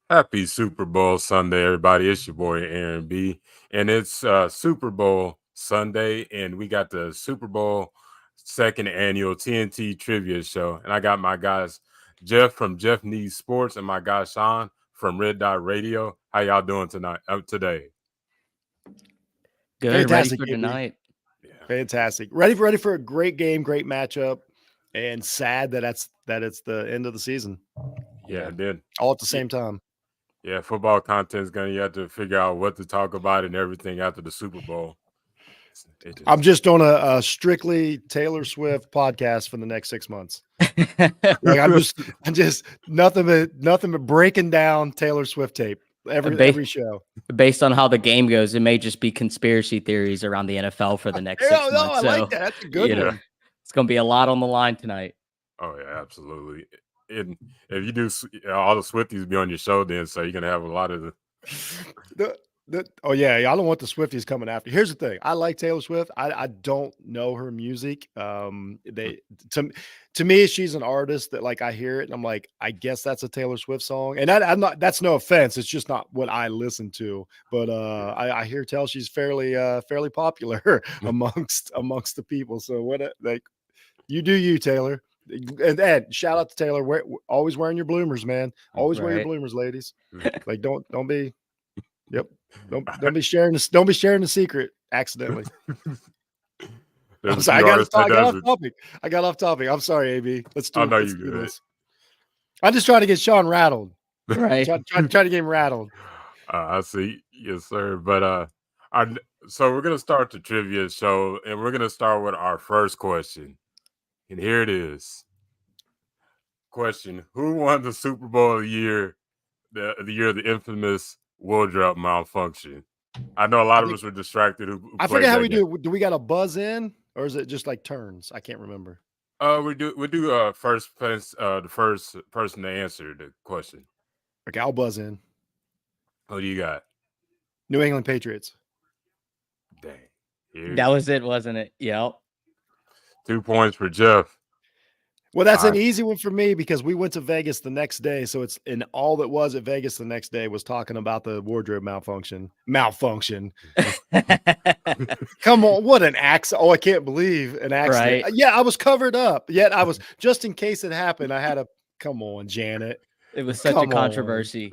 Happy Super Bowl Sunday, everybody. It's your boy Aaron B. And it's Super Bowl Sunday, and we got the Super Bowl second annual TNT trivia show. And I got my guys Jeff from Jeff Needs Sports and my guy Sean from Red Dot Radio. How y'all doing today? Good, ready Fantastic, for AB. tonight. Yeah. Fantastic. Ready for a great game, great matchup, and sad that it's the end of the season. Yeah, it did. All at the same time. Yeah, football content is you have to figure out what to talk about and everything after the Super Bowl. I'm just on a strictly Taylor Swift podcast for the next 6 months. Like I'm just nothing but breaking down Taylor Swift tape every show. Based on how the game goes, it may just be conspiracy theories around the NFL for the next 6 months. I like that. That's a good one. It's going to be a lot on the line tonight. Oh yeah, absolutely. And if you do, all the Swifties be on your show, then so you're gonna have a lot of the I don't want the Swifties coming after. Here's the thing: I like Taylor Swift. I don't know her music. To me, she's an artist that like I hear it and I'm like, I guess that's a Taylor Swift song. And I'm not. That's no offense. It's just not what I listen to. But I hear tell she's fairly popular amongst the people. So like you do you, Taylor. And shout out to Taylor. Always wearing your bloomers, man. Always wear your bloomers, ladies. Like don't be. Yep. Don't be sharing this. Don't be sharing the secret accidentally. I'm sorry. I got off topic. I'm sorry, AB. Let's do this. I'm just trying to get Sean rattled. Right. Trying to get him rattled. I see. Yes, sir. But so we're gonna start the trivia show, and we're gonna start with our first question. And here it is. Question: Who won the Super Bowl of the year of the infamous wardrobe malfunction? I know a lot of us were distracted. I forget how we do. Do we got a buzz in, or is it just like turns? I can't remember. We do first the first person to answer the question. Okay, I'll buzz in. What do you got? New England Patriots. Dang. That was it, wasn't it? Yep. 2 points for Jeff. Well, that's an easy one for me because we went to Vegas the next day. So it's and all that was at Vegas the next day was talking about the wardrobe malfunction. Come on, what an accident. Oh, I can't believe an accident. Right. Yeah, I was covered up. Yet I was just in case it happened. I had come on, Janet. It was such a controversy.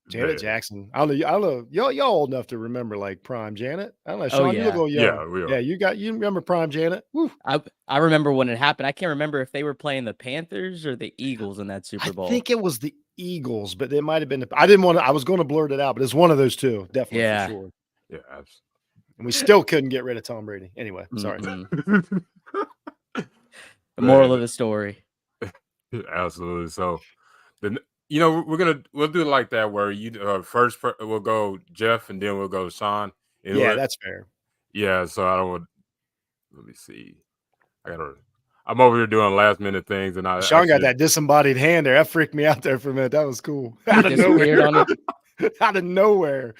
Janet Jackson. I don't know. Y'all old enough to remember like Prime Janet. I don't know. Sean, you look old young. Yeah, we are. Yeah, you remember Prime Janet? Woo. I remember when it happened. I can't remember if they were playing the Panthers or the Eagles in that Super Bowl. I think it was the Eagles, but it might have been. I was going to blurt it out, but it's one of those two, definitely for sure. Yeah, absolutely. And we still couldn't get rid of Tom Brady. Anyway, sorry. The moral of the story. Absolutely. So, we'll do it like that where you first we'll go Jeff and then we'll go Sean. Yeah, that's fair. Yeah, so I don't want. Let me see. I'm over here doing last minute things, and Sean got that disembodied hand there. That freaked me out there for a minute. That was cool. Out of nowhere. Out of nowhere.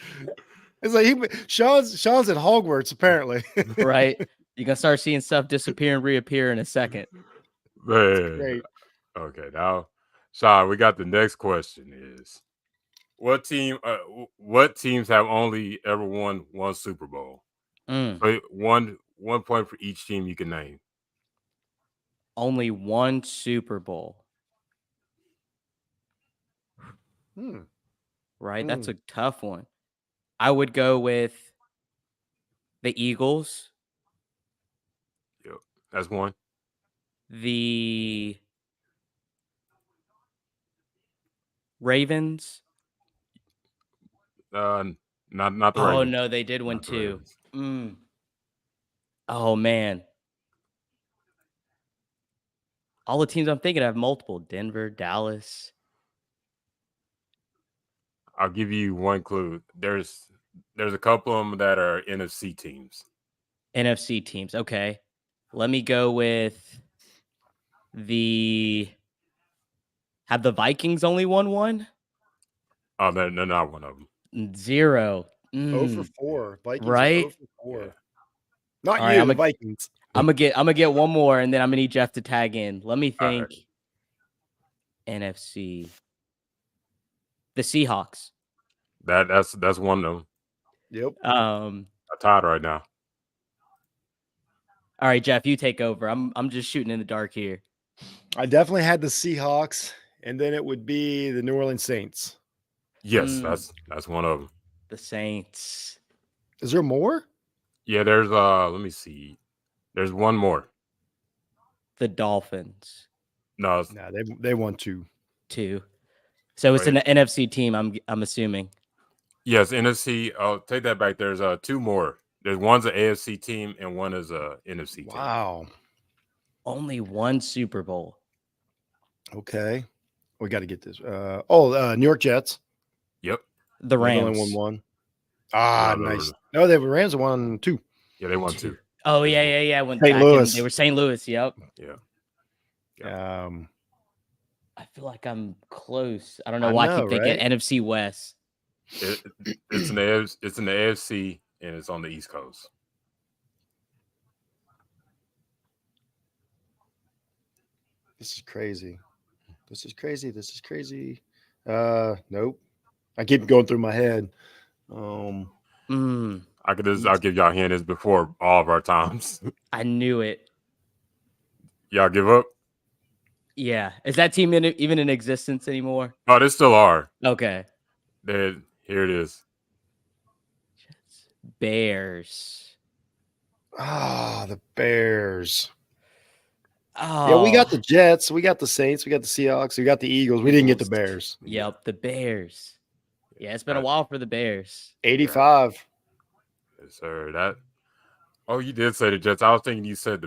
It's like Sean's at Hogwarts apparently. Right. You're gonna start seeing stuff disappear and reappear in a second. Great. Okay, now, Sean, we got the next question is what teams have only ever won one Super Bowl? So one point for each team you can name. Only one Super Bowl. Right? That's a tough one. I would go with the Eagles. Yep, that's one. The Ravens. Not the Ravens. Oh no, they did win two. Oh man. All the teams I'm thinking have multiple. Denver, Dallas. I'll give you one clue. There's a couple of them that are NFC teams. NFC teams. Okay. Let me go with have the Vikings only won one? Oh, they're not one of them. 0. 0 for 4. Vikings right? 0 for 4. Yeah. Not all you, right, the Vikings. I'm gonna get one more, and then I'm gonna need Jeff to tag in. Let me think. Right. NFC. The Seahawks. That's one of them. Yep. I'm tired right now. All right, Jeff, you take over. I'm just shooting in the dark here. I definitely had the Seahawks, and then it would be the New Orleans Saints. Yes, that's one of them. The Saints. Is there more? Yeah, there's let me see. There's one more. The Dolphins. No, No, they won 2. 2. So it's Wait. an NFC team, I'm assuming. yes, NFC. Oh, take that back. There's 2 more. There's one's an AFC team and one is a NFC team. Wow. Only one Super Bowl. Okay. We got to get this. New York Jets. Yep. The They've Rams. only won 1. Ah, No. nice. No, the Rams won 2. Yeah, they won 2. Oh, yeah. When St. Louis. they were St. Louis, yep. Yeah. I feel like I'm close. I don't know I why I know, keep thinking right? NFC West. It's in the AFC and it's on the East Coast. This is crazy. Nope. I keep going through my head. I'll give y'all a hint. It's before all of our times. I knew it. Y'all give up? Yeah. Is that team even in existence anymore? Oh, they still are. Okay. Here it is. Bears. The Bears. Oh, Yeah, we got the Jets, we got the Saints, we got the Seahawks, we got the Eagles. We didn't get the Bears. Yep, the Bears. Yeah, it's been a while for the Bears. 85. Yes, sir. Oh, you did say the Jets. I was thinking you said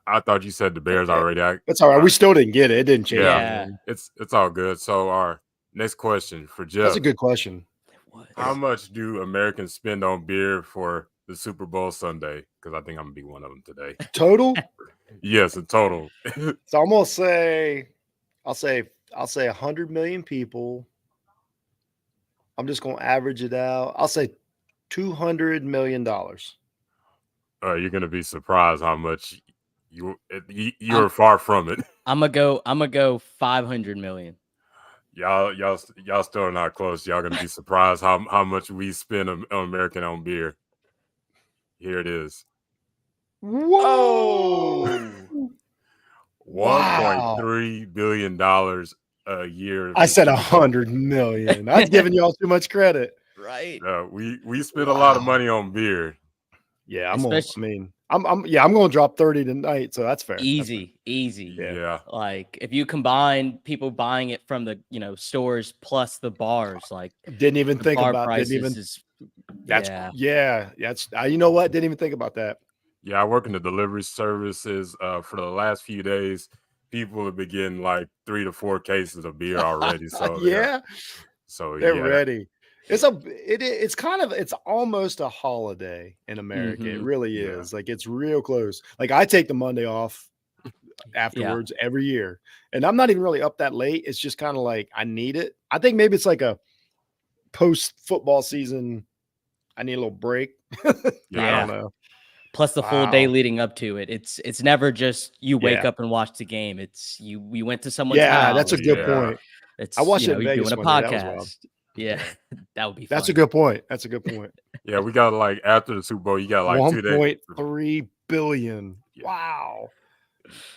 I thought you said the Bears already. That's all right. We still didn't get it. It didn't change. Yeah. It's all good. So our next question for Jeff. That's a good question. How much do Americans spend on beer for the Super Bowl Sunday? Because I think I'm gonna be one of them today. Total? Yes, in total. So I'm gonna say, I'll say 100 million people. I'm just gonna average it out. I'll say $200 million. You're gonna be surprised how much you're far from it. I'm gonna go 500 million. Y'all still are not close. Y'all gonna be surprised how much we spend on American on beer. Here it is. Whoa! Wow. $1.3 billion a year. I said 100 million. I was giving y'all too much credit. Right. We spend a lot of money on beer. Yeah, I'm gonna drop 30 tonight, so that's fair. Easy. Yeah. Like if you combine people buying it from the stores plus the bars, like Didn't even think bar about prices didn't even is that's you know what? Didn't even think about that. Yeah, I work in the delivery services. For the last few days, people have been getting like 3 to 4 cases of beer already. So yeah, so they're ready. It's almost a holiday in America. It really is. Like it's real close. Like I take the Monday off afterwards every year, and I'm not even really up that late. It's just kind of like I need it. I think maybe it's like a post football season. I need a little break. I don't know. Plus the full day leading up to it. It's never just you wake up and watch the game. It's we went to someone's house. Yeah, that's a good point. It's I watched it in you're Vegas doing a one day. That was wild. podcast. Yeah, that would be fun. That's a good point. That's a good point. Yeah, we got like after the Super Bowl, you got like 2 days. 1.3 billion. Yeah. Wow.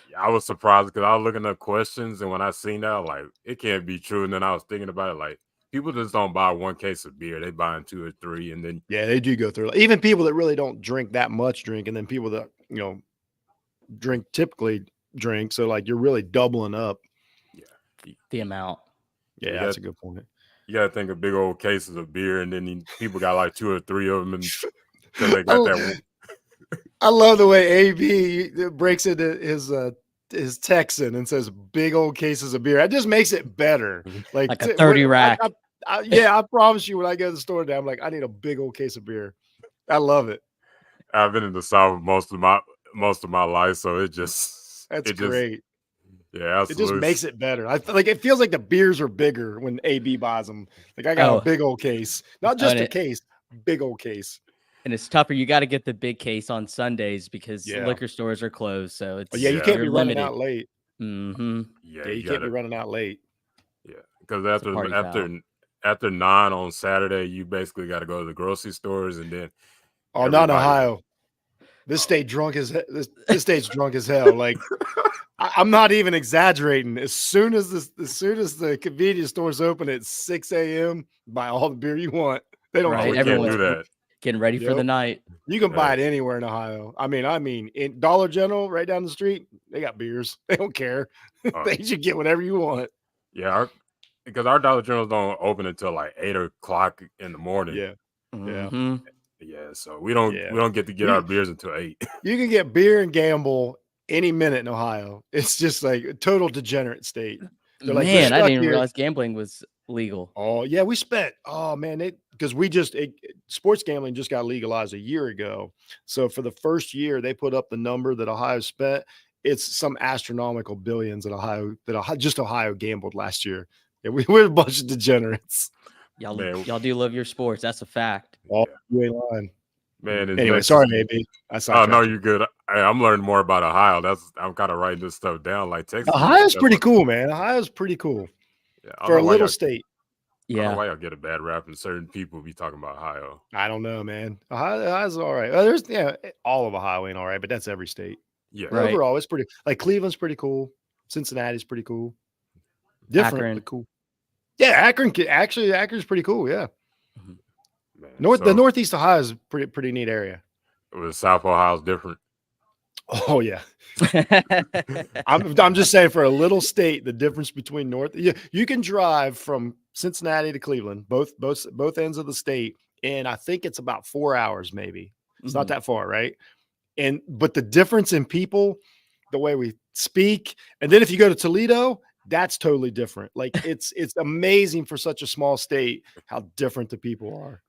Yeah, I was surprised because I was looking at questions, and when I seen that, like it can't be true. And then I was thinking about it, like people just don't buy 1 case of beer; they buying 2 or 3, and then they do go through. Even people that really don't drink that much drink, and then people that typically drink. So like you're really doubling up. Yeah, the amount. Yeah, that's a good point. You got to think of big old cases of beer, and then people got like 2 or 3 of them, and because they got that. I love the way AB breaks into his Texan and says big old cases of beer. That just makes it better. Like a 30 rack. I promise you, when I go to the store now, I'm like, I need a big old case of beer. I love it. I've been in the South most of my life, so that's great. Yeah, absolutely. It just makes it better. I feel like it feels like the beers are bigger when AB buys them. Like I got a big old case, not just a case, big old case. And it's tougher. You got to get the big case on Sundays because liquor stores are closed. So it's you can't be running out late. Mm-hmm. Yeah, you can't be running out late. Yeah, because party foul. after 9 on Saturday, you basically got to go to the grocery stores and then Oh, not in everybody. Ohio. This state drunk as this state's drunk as hell. Like I'm not even exaggerating. As soon as the convenience stores open at 6 a.m., buy all the beer you want. They don't Right, care. we can't everyone's do that. getting ready for the Yep. night. You can buy it anywhere in Ohio. I mean, in Dollar General, right down the street, they got beers. They don't care. They should get whatever you want. Yeah, because our Dollar Generals don't open until like 8 o'clock in the morning. Yeah, yeah, Mhm. Yeah. So we don't get to get our beers until 8. You can get beer and gamble any minute in Ohio. It's just like a total degenerate state. They're like, you're Man, I stuck didn't even here. realize gambling was legal. Oh yeah, we spent. Oh man, because sports gambling just got legalized a year ago. So for the first year, they put up the number that Ohio spent. It's some astronomical billions that Ohio gambled last year. Yeah, we're a bunch of degenerates. Y'all do love your sports. That's a fact. Oh, you ain't lying. Man, Anyway, sorry, AB. Oh no, you're good. I'm learning more about Ohio. I'm kind of writing this stuff down. Like Texas, Ohio's pretty cool, man. Ohio's pretty cool for a little state. I don't know why y'all get a bad rap and certain people be talking about Ohio. I don't know, man. Ohio's all right. All of Ohio ain't all right, but that's every state. Yeah, right. Overall, it's pretty. Like Cleveland's pretty cool. Cincinnati's pretty cool. Different, Akron. but cool. Yeah, Akron's pretty cool. Yeah, Man, the Northeast Ohio is pretty neat area. South Ohio's different. Oh yeah, I'm just saying for a little state, the difference between you can drive from Cincinnati to Cleveland, both ends of the state, and I think it's about 4 hours. Maybe it's not that far, right? But the difference in people, the way we speak, and then if you go to Toledo, that's totally different. Like it's amazing for such a small state how different the people are.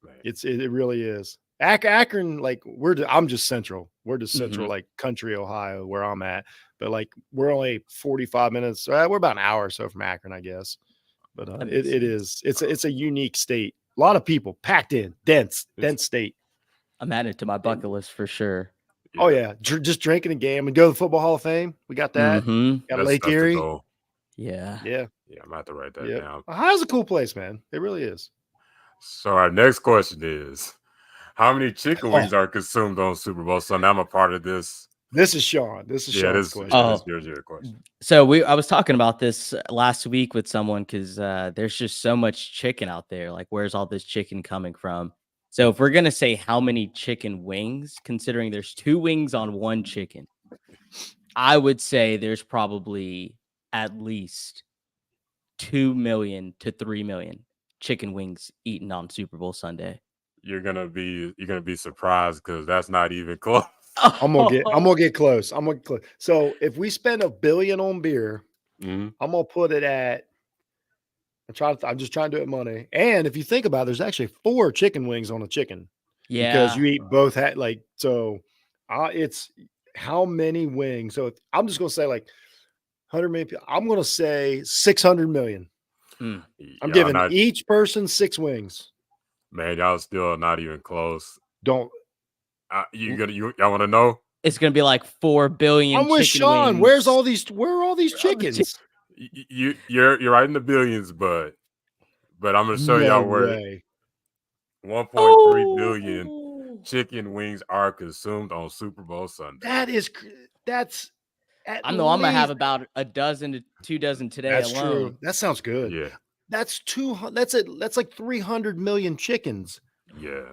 Right. It really is. Akron, like I'm just central. We're just central, like country Ohio, where I'm at. But like we're only 45 minutes. We're about an hour or so from Akron, I guess. But it's a unique state. A lot of people packed in, dense state. I'm adding it to my bucket list for sure. Yeah. Oh yeah, just drinking a game and go to the Football Hall of Fame. We got that. Got Lake Erie. Yeah. I'm gonna have to write that down. Ohio's a cool place, man. It really is. So our next question is, how many chicken wings are consumed on Super Bowl Sunday? I'm a part of this. This is Sean. This is Sean's question. This is your question. So I was talking about this last week with someone because there's just so much chicken out there. Like, where's all this chicken coming from? So if we're gonna say how many chicken wings, considering there's 2 wings on 1 chicken, I would say there's probably at least 2 million to 3 million chicken wings eaten on Super Bowl Sunday. You're gonna be surprised because that's not even close. I'm gonna get close. So if we spend $1 billion on beer, I'm gonna put it at. I'm just trying to do it money. And if you think about it, there's actually 4 chicken wings on a chicken. Yeah, because you eat both. It's how many wings? So I'm just gonna say like 100 million. I'm gonna say 600 million. I'm giving each person 6 wings. Man, y'all still not even close. Don't. Y'all want to know? It's gonna be like 4 billion. I'm with Sean. Wings. Where are all these chickens? You're right in the billions, but I'm gonna show y'all where 1.3 billion chicken wings are consumed on Super Bowl Sunday. That's. I know I'm gonna have about a dozen to 2 dozen today. That's alone. true. That sounds good. Yeah. That's 200. That's like 300 million chickens. Yeah.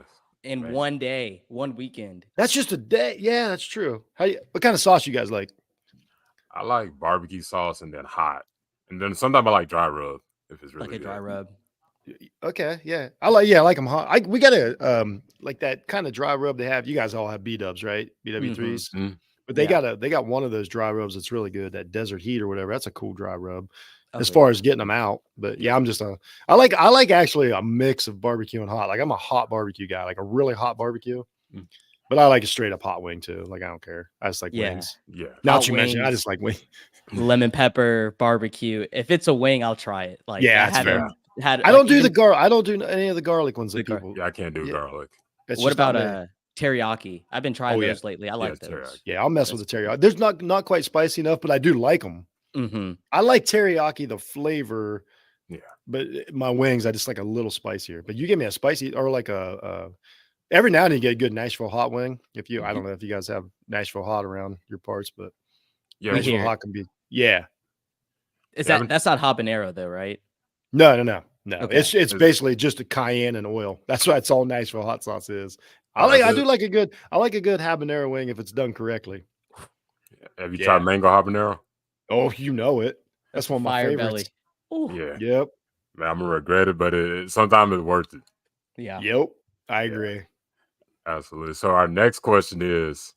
In one day, one weekend. That's just a day. Yeah, that's true. What kind of sauce you guys like? I like barbecue sauce and then hot, and then sometimes I like dry rub if it's really like a good. Dry rub. Okay, yeah, I like them hot. We got a like that kind of dry rub they have. You guys all have B-dubs, right? BW3s. But they got one of those dry rubs that's really good. That Desert Heat or whatever. That's a cool dry rub. As far as getting them out. But yeah, I like actually a mix of barbecue and hot. Like I'm a hot barbecue guy, like a really hot barbecue. But I like a straight up hot wing too. Like I don't care. I just like wings. Yeah. Now that you mentioned, I just like wings. Lemon pepper barbecue. If it's a wing, I'll try it. Like that's fair. I don't do the garlic. I don't do any of the garlic ones that people. Yeah, I can't do garlic. What about teriyaki? I've been trying those lately. I like those. Teriyaki. Yeah, I'll mess with the teriyaki. There's not quite spicy enough, but I do like them. I like teriyaki, the flavor, but my wings, I just like a little spicier. But you give me a spicy or like every now and then you get a good Nashville hot wing. If you, I don't know if you guys have Nashville hot around your parts, but Yeah, Nashville hear it. hot can be, yeah. Is Yeah, that's not habanero though, right? No. Okay. It's basically just a cayenne and oil. That's what it's all Nashville hot sauce is. oh, I that's do it. like a good habanero wing if it's done correctly. Have you Yeah. tried mango habanero? Oh, you know it. That's one of my Fire favorites. belly. Ooh. Yeah, Yep. man, I'm gonna regret it, but sometimes it's worth it. Yeah. Yep. I Yeah. agree. Absolutely. So our next question is,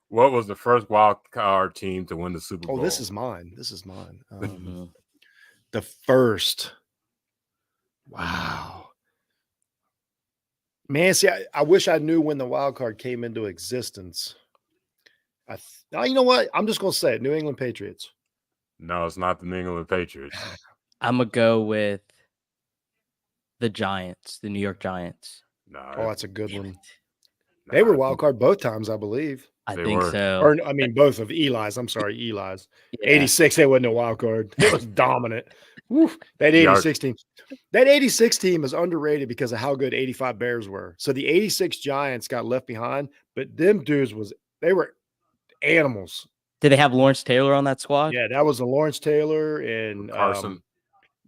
what was the first wild card team to win the Super Bowl? Oh, this is mine. Mhm. The first. Wow. Man, see, I wish I knew when the wild card came into existence. Now, you know what? I'm just going to say it. New England Patriots. No, it's not the New England Patriots. I'm gonna go with the Giants, the New York Giants. No, Oh, that's a good Damn one. it. They were nah, wild card both times, I believe. I They think were. so. Or, I mean, both of Eli's. I'm sorry, Eli's. Yeah. 86, they wasn't a wild card. It was dominant. Woo, that Y'all- 86 team. That 86 team is underrated because of how good 85 Bears were. So the 86 Giants got left behind, but them dudes they were animals. Did they have Lawrence Taylor on that squad? Yeah, that was a Lawrence Taylor and Carson.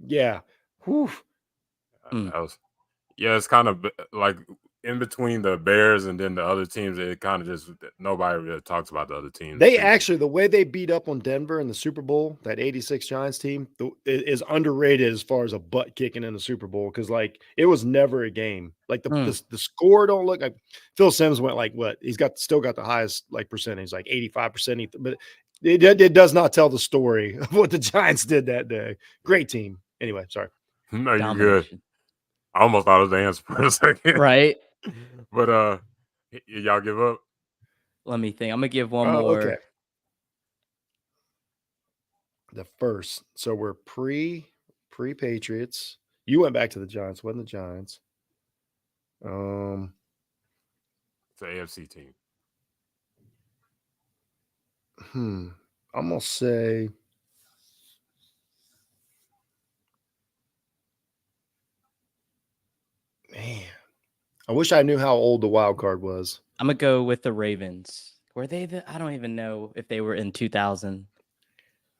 yeah. Whew. Mm. That was, yeah, it's kind of like in between the Bears and then the other teams. It kind of just nobody really talks about the other teams. They actually, the way they beat up on Denver in the Super Bowl, that 86 Giants team is underrated as far as a butt kicking in the Super Bowl because, like, it was never a game. Like, the score don't look like Phil Simms went like what? He's still got the highest like percentage, like 85%. But it does not tell the story of what the Giants did that day. Great team. Anyway, sorry. No, you're good. Domination. I almost thought it was the answer for a second. Right? But y'all give up? Let me think. I'm gonna give one more. Okay. The first. So we're pre-Patriots. You went back to the Giants. Wasn't the Giants? It's an AFC team. I'm gonna say man. I wish I knew how old the wild card was. I'm gonna go with the Ravens. Were they I don't even know if they were in 2000.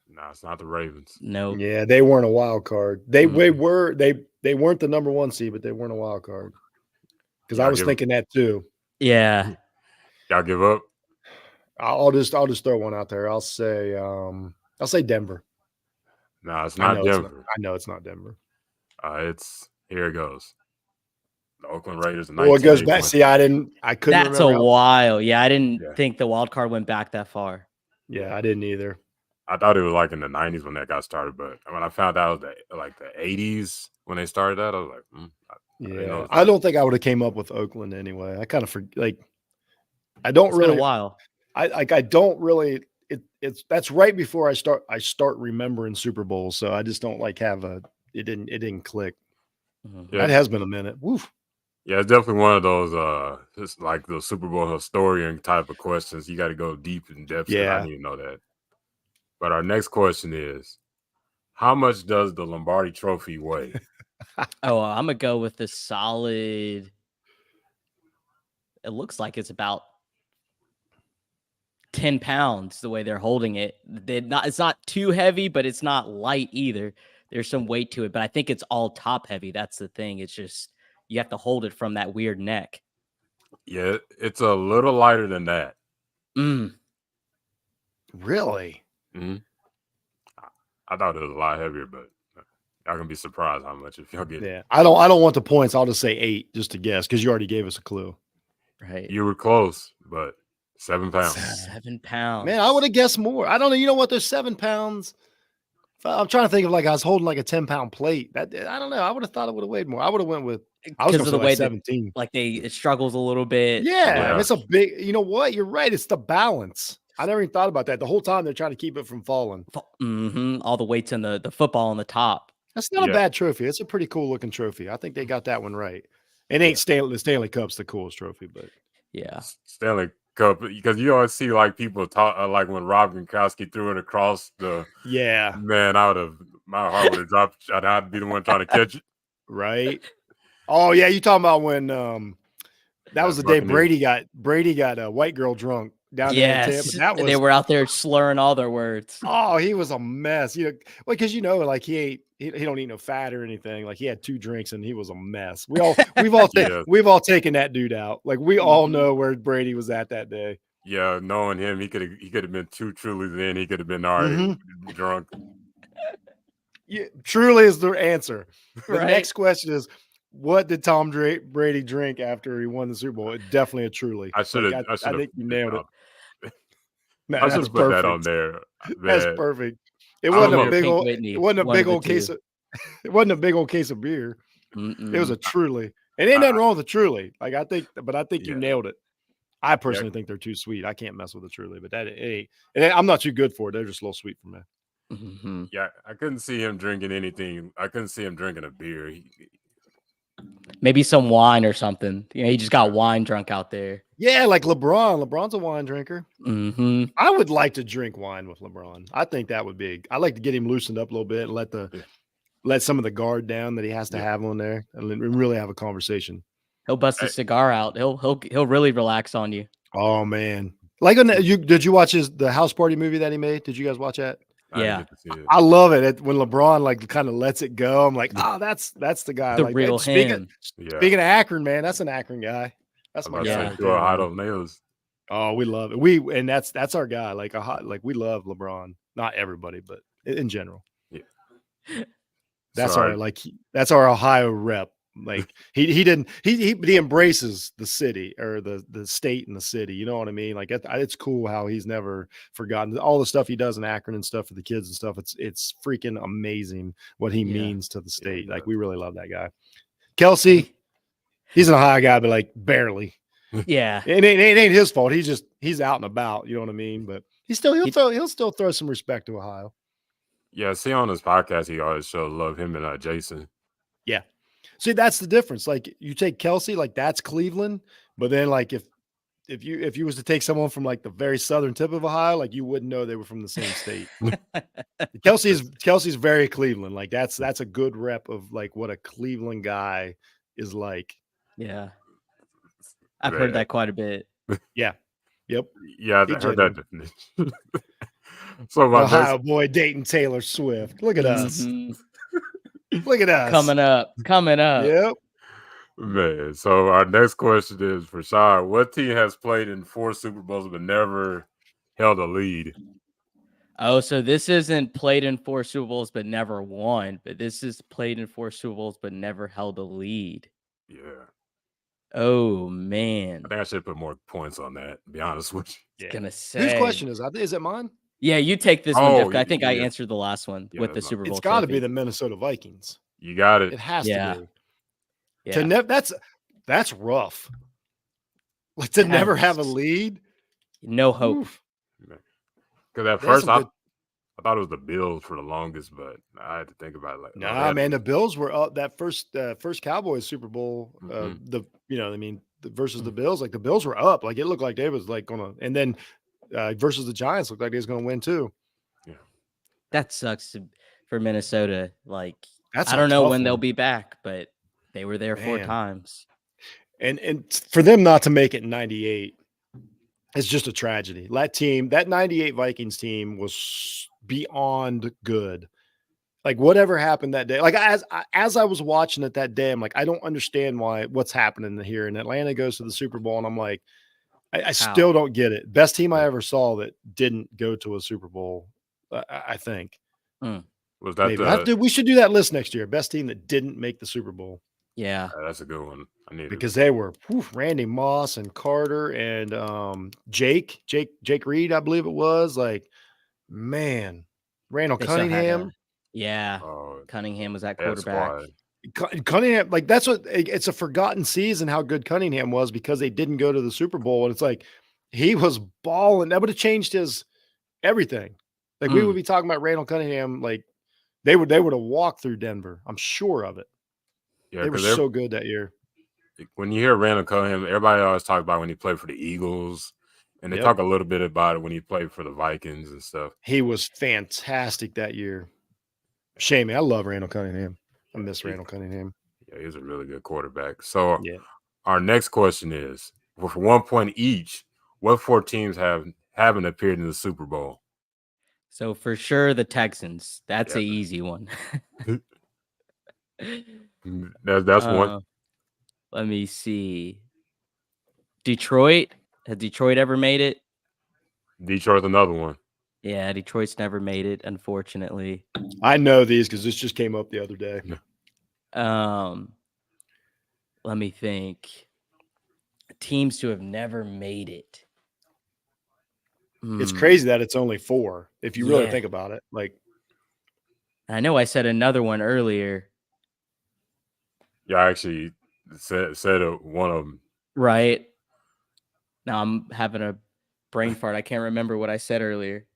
No, it's not the Ravens. No. Yeah, they weren't a wild card. They weren't the number one seed, but they weren't a wild card. Because I was thinking that too. Yeah. Y'all give up? I'll just throw one out there. I'll say Denver. No, it's not Denver. I know it's not Denver. Here it goes. The Oakland Raiders. Well, it goes back. See, I couldn't That's remember. a while. Yeah, I didn't think the wild card went back that far. Yeah, I didn't either. I thought it was like in the 90s when that got started, but when I found out it was like the 80s when they started that, I was like, I don't think I would have came up with Oakland anyway. I kind of I don't really. Been a while. I don't really. That's right before I start remembering Super Bowls, so I just don't have it didn't click. Mm-hmm. That has been a minute. Woof. Yeah, it's definitely one of those just like the Super Bowl historian type of questions. You got to go deep in depth. Yeah, I didn't even know that. But our next question is, how much does the Lombardi Trophy weigh? I'm gonna go with the solid. It looks like it's about 10 pounds the way they're holding it. It's not too heavy, but it's not light either. There's some weight to it, but I think it's all top heavy. That's the thing. It's just you have to hold it from that weird neck. Yeah, it's a little lighter than that. Really? Mm-hmm. I thought it was a lot heavier, but y'all gonna be surprised how much if y'all get it. Yeah, I don't want the points. I'll just say 8 just to guess because you already gave us a clue. Right. You were close, but 7 pounds. 7 pounds. Man, I would have guessed more. I don't know. You know what? There's 7 pounds. I'm trying to think of I was holding like a 10-pound plate. I don't know. I would have thought it would have weighed more. I would have went with because of the way 17. It struggles a little bit. Yeah, it's a big. You know what? You're right. It's the balance. I never even thought about that. The whole time they're trying to keep it from falling. All the weights in the football on the top. That's not a bad trophy. It's a pretty cool looking trophy. I think they got that one right. It ain't the Stanley Cup's the coolest trophy, but yeah, Stanley Cup, because you always see like people talk like when Rob Gronkowski threw it across the. Yeah, man, I would have My heart would have dropped. I'd have to be the one trying to catch it. Right. Oh yeah, you talking about when that was the day Brady got a white girl drunk down there in Tampa. Yes, That was they were out there slurring all their words. oh, he was a mess. Well, because like he don't eat no fat or anything. Like he had 2 drinks and he was a mess. We've all taken that dude out. Like we all know where Brady was at that day. Yeah, knowing him, he could have been too truly. Then he could have been already drunk. Yeah, truly is the answer. The Right. next question is, what did Tom Brady drink after he won the Super Bowl? Definitely a truly. I should have. I think you nailed it. I should have put that on there. That's perfect. It I wasn't don't a know. big old. Whitney, It wasn't a one big of the old case two. of. It wasn't a big old case of beer. Mm-mm. It was a truly. And ain't nothing wrong with a truly. Like I think you Yeah. nailed it. I personally think they're too sweet. I can't mess with a truly, but and I'm not too good for it. They're just a little sweet for me. Mhm. Yeah, I couldn't see him drinking anything. I couldn't see him drinking a beer. Maybe some wine or something. You know, he just got wine drunk out there. Yeah, like LeBron. LeBron's a wine drinker. Mm-hmm. I would like to drink wine with LeBron. I think that would be. I like to get him loosened up a little bit and let some of the guard down that he has to have on there, and really have a conversation. He'll bust a cigar out. He'll really relax on you. Oh man! Like did you watch the house party movie that he made? Did you guys watch that? Yeah, I love it when LeBron like kind of lets it go. I'm like, oh, that's the guy. the like, real speaking him. of Akron, man, that's an Akron guy. That's my guy. Nails. Oh, we love it. And that's our guy. Like we love LeBron. Not everybody, but in general. Yeah. That's that's our Ohio rep. Like he embraces the city or the state and the city. You know what I mean? Like it's cool how he's never forgotten all the stuff he does in Akron and stuff for the kids and stuff. It's freaking amazing what he means to the state. Like we really love that guy. Kelsey, he's an Ohio guy, but like barely. Yeah, it ain't his fault. He's out and about. You know what I mean? But he'll still throw some respect to Ohio. Yeah, see on his podcast, he always shows love. Him and Jason. Yeah. See, that's the difference. Like you take Kelsey, like that's Cleveland, but then like if you was to take someone from like the very southern tip of Ohio, like you wouldn't know they were from the same state. Kelsey's very Cleveland. Like that's a good rep of like what a Cleveland guy is like. Yeah. I've heard that quite a bit. Yeah. Yep. Yeah, I heard that definition. So my Ohio boy dating Taylor Swift. Look at us. Look at us. Coming up. Yep. Man, so our next question is for Sean. What team has played in 4 Super Bowls but never held a lead? Oh, so this isn't played in 4 Super Bowls but never won, but this is played in 4 Super Bowls but never held a lead. Yeah. Oh, man. I think I should put more points on that, to be honest with you. Yeah. Gonna say. Whose question is that? Is it mine? Yeah, you take this one, Jeff. I think I answered the last one with the Super Bowl. It's got to be the Minnesota Vikings. You got it. It has to be. Yeah. That's rough. Like to never have a lead. No hope. Because at first I thought it was the Bills for the longest, but I had to think about it. Like, nah, man, the Bills were up that first Cowboys Super Bowl. Versus the Bills, like the Bills were up. Like it looked like they was like gonna, and then versus the Giants looked like they was gonna win too. Yeah, that sucks for Minnesota. Like I don't know when they'll be back, but they were there 4 times. And for them not to make it in 98 is just a tragedy. That 98 Vikings team was beyond good. Like whatever happened that day, like as I was watching it that day, I'm like, I don't understand what's happening here. And Atlanta goes to the Super Bowl, and I'm like, I still don't get it. Best team I ever saw that didn't go to a Super Bowl, I think. Was that we should do that list next year. Best team that didn't make the Super Bowl. Yeah, that's a good one. I need because they were Randy Moss and Carter and Jake Reed, I believe it was. Like, man, Randall Cunningham. Cunningham was that quarterback. Cunningham, like that's what it's a forgotten season how good Cunningham was because they didn't go to the Super Bowl, and it's like he was balling. That would have changed his everything. Like we would be talking about Randall Cunningham, like they would have walked through Denver. I'm sure of it. Yeah, they were so good that year. When you hear Randall Cunningham, everybody always talk about when he played for the Eagles, and they talk a little bit about it when he played for the Vikings and stuff. He was fantastic that year. Shame, man. I love Randall Cunningham. I miss Randall Cunningham. Yeah, he's a really good quarterback. So Yeah. our next question is, with 1 point each, what 4 teams haven't appeared in the Super Bowl? So for sure, the Texans. That's Yeah. a easy one. That's one. Let me see. Detroit. Has Detroit ever made it? Detroit's another one. Yeah, Detroit's never made it, unfortunately. I know these because this just came up the other day. Let me think. Teams who have never made it. It's crazy that it's only 4 if you really Yeah. think about it. Like, I know I said another one earlier. Yeah, I actually said one of them. Right. Now I'm having a brain fart. I can't remember what I said earlier.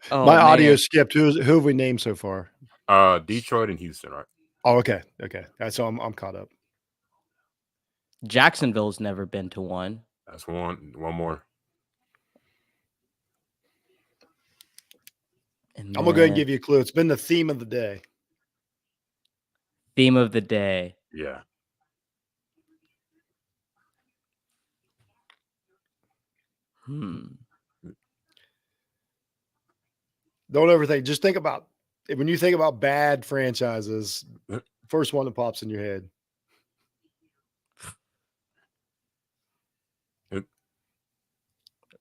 Oh, my audio man. skipped. Who have we named so far? Detroit and Houston, right? Oh, okay. Okay. So I'm caught up. Jacksonville's never been to one. That's one. One more. And I'm gonna go ahead and give you a clue. It's been the theme of the day. Theme of the day. Yeah. Don't overthink. Just think about when you think about bad franchises. First one that pops in your head.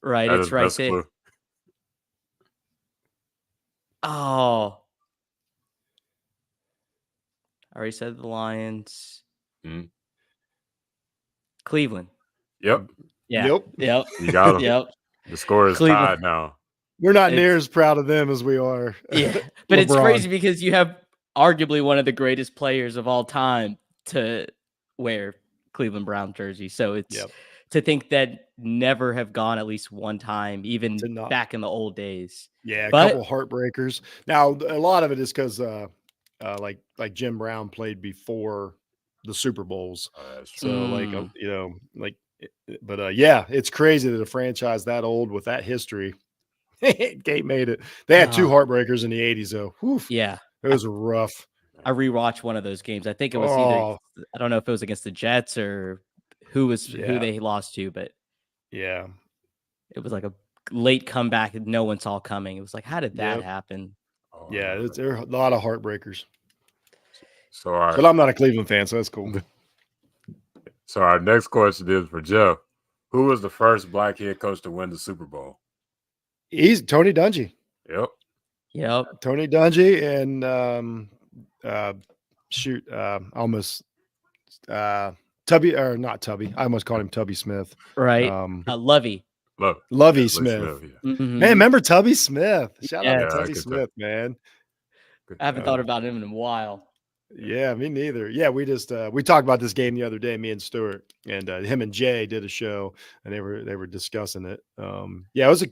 Right, it's right there. Clue. Oh. I already said the Lions. Cleveland. Yep. Yeah. Yep. You got them. Yep. The score is tied now. We're not near as proud of them as we are. Yeah, but it's crazy because you have arguably one of the greatest players of all time to wear Cleveland Brown jersey. So it's to think that never have gone at least one time, even back in the old days. Yeah, a couple heartbreakers. Now, a lot of it is because like Jim Brown played before the Super Bowls. So yeah, it's crazy that a franchise that old with that history Gate made it. They had 2 heartbreakers in the 80s, though. Whew. Yeah. It was rough. I rewatched one of those games. I think it was either, I don't know if it was against the Jets or who they lost to, but yeah, it was like a late comeback that no one saw coming. It was like, how did that happen? Yeah, there are a lot of heartbreakers. But I'm not a Cleveland fan, so that's cool. So our next question is for Jeff. Who was the first black head coach to win the Super Bowl? He's Tony Dungy. Yep. Tony Dungy and Tubby, or not Tubby. I almost called him Tubby Smith. Right. Lovey. Lovey Smith. Man, remember Tubby Smith? Shout out to Tubby Smith, man. I haven't thought about him in a while. Yeah, me neither. Yeah, we just we talked about this game the other day, me and Stuart, and him and Jay did a show, and they were discussing it. Yeah, that's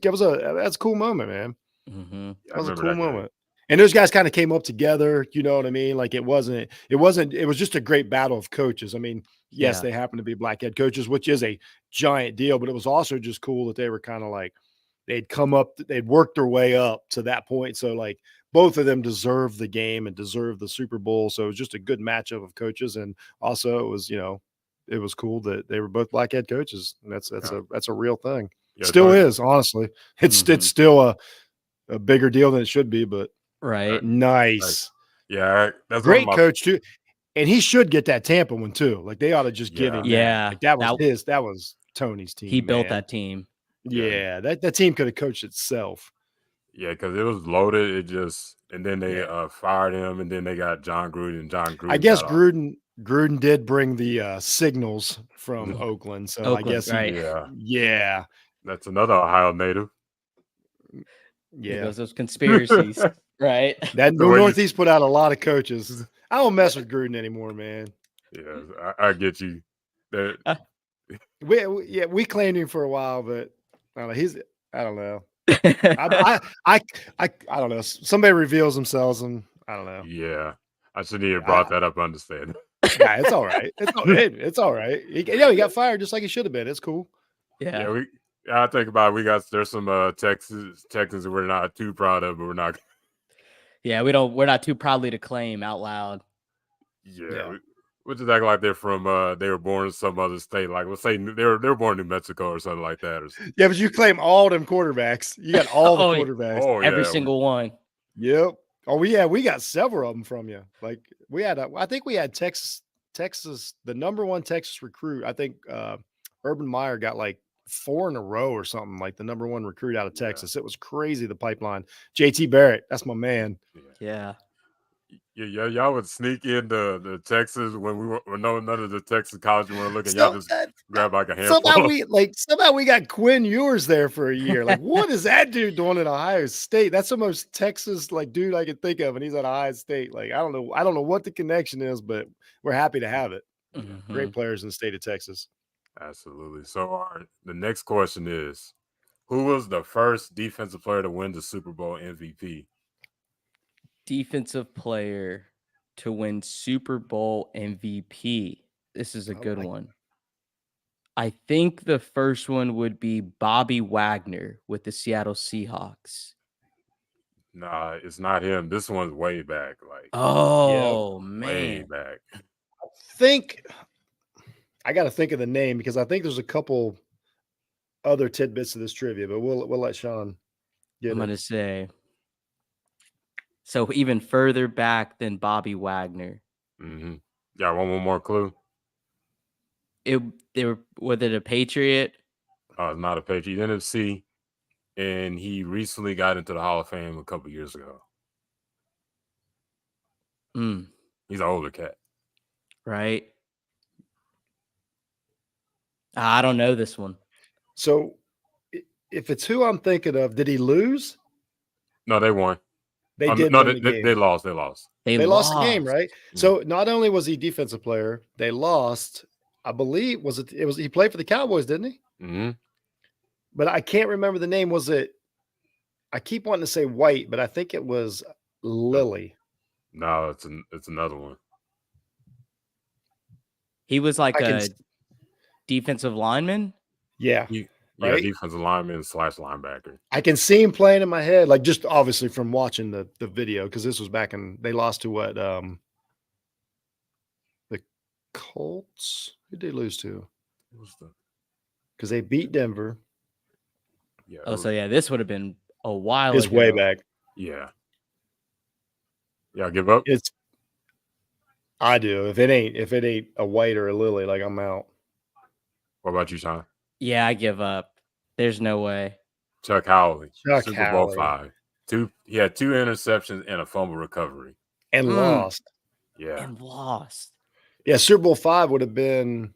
a cool moment, man. That was a cool moment. And those guys kind of came up together, you know what I mean? Like it was just a great battle of coaches. I mean, yes, they happen to be black head coaches, which is a giant deal, but it was also just cool that they were kind of like they'd worked their way up to that point. So like both of them deserve the game and deserve the Super Bowl. So it was just a good matchup of coaches. And also it was, it was cool that they were both black head coaches. And that's a real thing. Yeah, still is, honestly. It's still a bigger deal than it should be, but nice. Yeah, that's great coach too. And he should get that Tampa one too. Like they ought to just give him that. Like that was Tony's team. He built that team. Yeah, that team could have coached itself. Yeah, because it was loaded. And then they fired him, and then they got John Gruden. I guess Gruden did bring the signals from Oakland, so I guess yeah, that's another Ohio native. Yeah, those conspiracies, right? That Northeast put out a lot of coaches. I don't mess with Gruden anymore, man. Yeah, I get you. We claimed him for a while, but I don't know. I don't know. I don't know. Somebody reveals themselves, and I don't know. Yeah, I shouldn't have brought that up. Understand? Yeah, it's all right. It's all right. He got fired just like he should have been. It's cool. Yeah. I think about it. There's some Texans we're not too proud of, but we're not. Yeah, we're not too proudly to claim out loud. Yeah. We just act like they're from they were born in some other state. Like let's say they were born in New Mexico or something like that. Yeah, but you claim all them quarterbacks. You got all the Oh, yeah. quarterbacks. Oh Every yeah. single one. Yep. Oh, we got several of them from you. Like we had, I think we had Texas, the number one Texas recruit. I think Urban Meyer got like 4 in a row or something. Like the number one recruit out of Texas. It was crazy. The pipeline. JT Barrett, that's my man. Yeah. Yeah, y'all would sneak into the Texas when we were none of the Texas colleges we were looking. Y'all just grab like a handful. Somehow we got Quinn Ewers there for a year. Like, what is that dude doing at Ohio State? That's the most Texas like dude I can think of, and he's at Ohio State. Like, I don't know what the connection is, but we're happy to have it. Mhm. Great players in the state of Texas. Absolutely. So the next question is, who was the first defensive player to win the Super Bowl MVP? Defensive player to win Super Bowl MVP. This is a good one. I think the first one would be Bobby Wagner with the Seattle Seahawks. Nah, it's not him. This one's way back. Like, man. Way back. I got to think of the name because I think there's a couple other tidbits of this trivia, but we'll let Sean get I'm it. going to say. So even further back than Bobby Wagner. Mm-hmm. Yeah, one more clue. Was it a Patriot? It's not a Patriot. NFC, and he recently got into the Hall of Fame a couple years ago. He's an older cat. Right. I don't know this one. So if it's who I'm thinking of, did he lose? No, they won. They did win the game. They lost. They lost the game, right? Mm-hmm. So not only was he defensive player, they lost. I believe he played for the Cowboys, didn't he? Mm-hmm. But I can't remember the name. Was it? I keep wanting to say White, but I think it was Lilly. No, it's another one. He was like a defensive lineman. Yeah. Right? Defensive lineman / linebacker. I can see him playing in my head, like just obviously from watching the video, because this was back in they lost to what the Colts. Who did they lose to? Because they beat Denver. Yeah. So this would have been a while ago. It's way back. Yeah. Yeah, give up. I do. If it ain't a White or a Lilly, like I'm out. What about you, Sean? Yeah, I give up. There's no way. Chuck Howley. Super Bowl 5. He had 2 interceptions and a fumble recovery. And lost. Yeah. And lost. Yeah, Super Bowl 5 would have been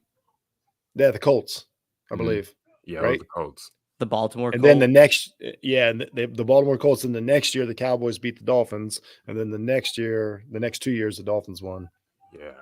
the Colts, I believe. Yeah, right? the Colts. The Baltimore and Colts. Then the next the Baltimore Colts, and the next year the Cowboys beat the Dolphins, and then the next 2 years the Dolphins won. Yeah.